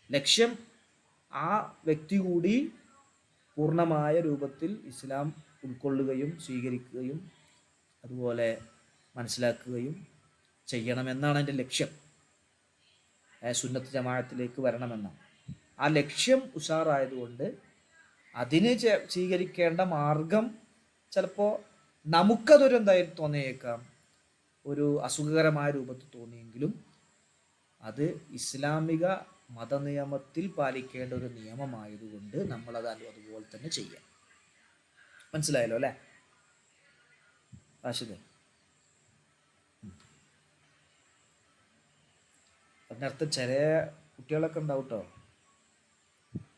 ലക്ഷ്യം ആ വ്യക്തി കൂടി പൂർണ്ണമായ രൂപത്തിൽ ഇസ്ലാം ഉൾക്കൊള്ളുകയും സ്വീകരിക്കുകയും അതുപോലെ മനസ്സിലാക്കുകയും ചെയ്യണമെന്നാണ് എൻ്റെ ലക്ഷ്യം. സുന്നത്ത് ജമാഅത്തിലേക്ക് വരണമെന്നാണ്. ആ ലക്ഷ്യം ഉഷാറായതുകൊണ്ട് അതിന് സ്വീകരിക്കേണ്ട മാർഗം ചിലപ്പോൾ നമുക്കതൊരു എന്തായി തോന്നിയേക്കാം, ഒരു അസുഖകരമായ രൂപത്തിൽ തോന്നിയെങ്കിലും അത് ഇസ്ലാമിക മതനിയമത്തിൽ പാലിക്കേണ്ട ഒരു നിയമമായതുകൊണ്ട് നമ്മളത് അതുപോലെ തന്നെ ചെയ്യാം. മനസ്സിലായല്ലോ അല്ലേ റാഷിദ്? അതിനർത്ഥം ചില കുട്ടികളൊക്കെ ഉണ്ടാവും കേട്ടോ.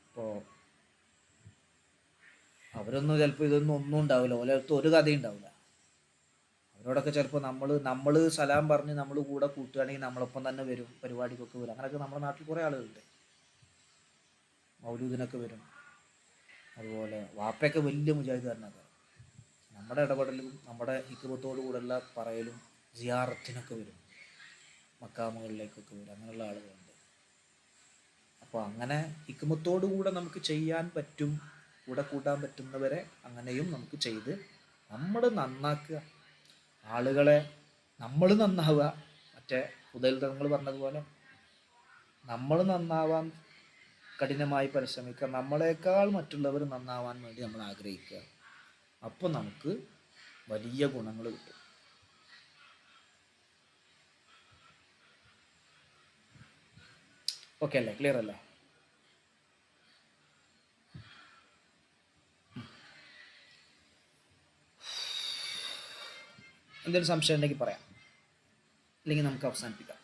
ഇപ്പോൾ അവരൊന്നും ചിലപ്പോൾ ഇതൊന്നും ഒന്നും ഉണ്ടാവില്ല, ഓരോരുത്തർ ഒരു കഥയും ഉണ്ടാവില്ല. അവരോടൊക്കെ ചിലപ്പോൾ നമ്മൾ സലാം പറഞ്ഞ് നമ്മൾ കൂടെ കൂട്ടുകയാണെങ്കിൽ നമ്മളൊപ്പം തന്നെ വരും, പരിപാടിക്കൊക്കെ വരും. അങ്ങനെയൊക്കെ നമ്മുടെ നാട്ടിൽ കുറേ ആളുകളുണ്ട്. മൗലൂദിനൊക്കെ വരും. അതുപോലെ വാപ്പയൊക്കെ വലിയ മുജാഹിദുകാരനൊക്കെ. നമ്മുടെ ഇടപെടലും നമ്മുടെ ഹിക്മത്തോടു കൂടെയുള്ള പറയലും സിയാറത്തിനൊക്കെ വരും, മക്കാമുകളിലേക്കൊക്കെ വരും. അങ്ങനെയുള്ള ആളുകളുണ്ട്. അപ്പോൾ അങ്ങനെ ഹിക്മത്തോടു കൂടെ നമുക്ക് ചെയ്യാൻ പറ്റും, കൂടെ കൂട്ടാൻ പറ്റുന്നവരെ അങ്ങനെയും നമുക്ക് ചെയ്ത് നമ്മൾ നന്നാക്കുക, ആളുകളെ നമ്മൾ നന്നാവുക. മറ്റേ ഹുദൈൽ തങ്ങൾ പറഞ്ഞതുപോലെ നമ്മൾ നന്നാവാൻ കഠിനമായി പരിശ്രമിക്കുക, നമ്മളെക്കാൾ മറ്റുള്ളവർ നന്നാവാൻ വേണ്ടി നമ്മൾ ആഗ്രഹിക്കുക. അപ്പോൾ നമുക്ക് വലിയ ഗുണങ്ങൾ കിട്ടും. ഓക്കെ അല്ലേ? ക്ലിയർ അല്ലേ? എന്തെങ്കിലും സംശയം ഉണ്ടെങ്കിൽ പറയാം, അല്ലെങ്കിൽ നമുക്ക് അവസാനിപ്പിക്കാം.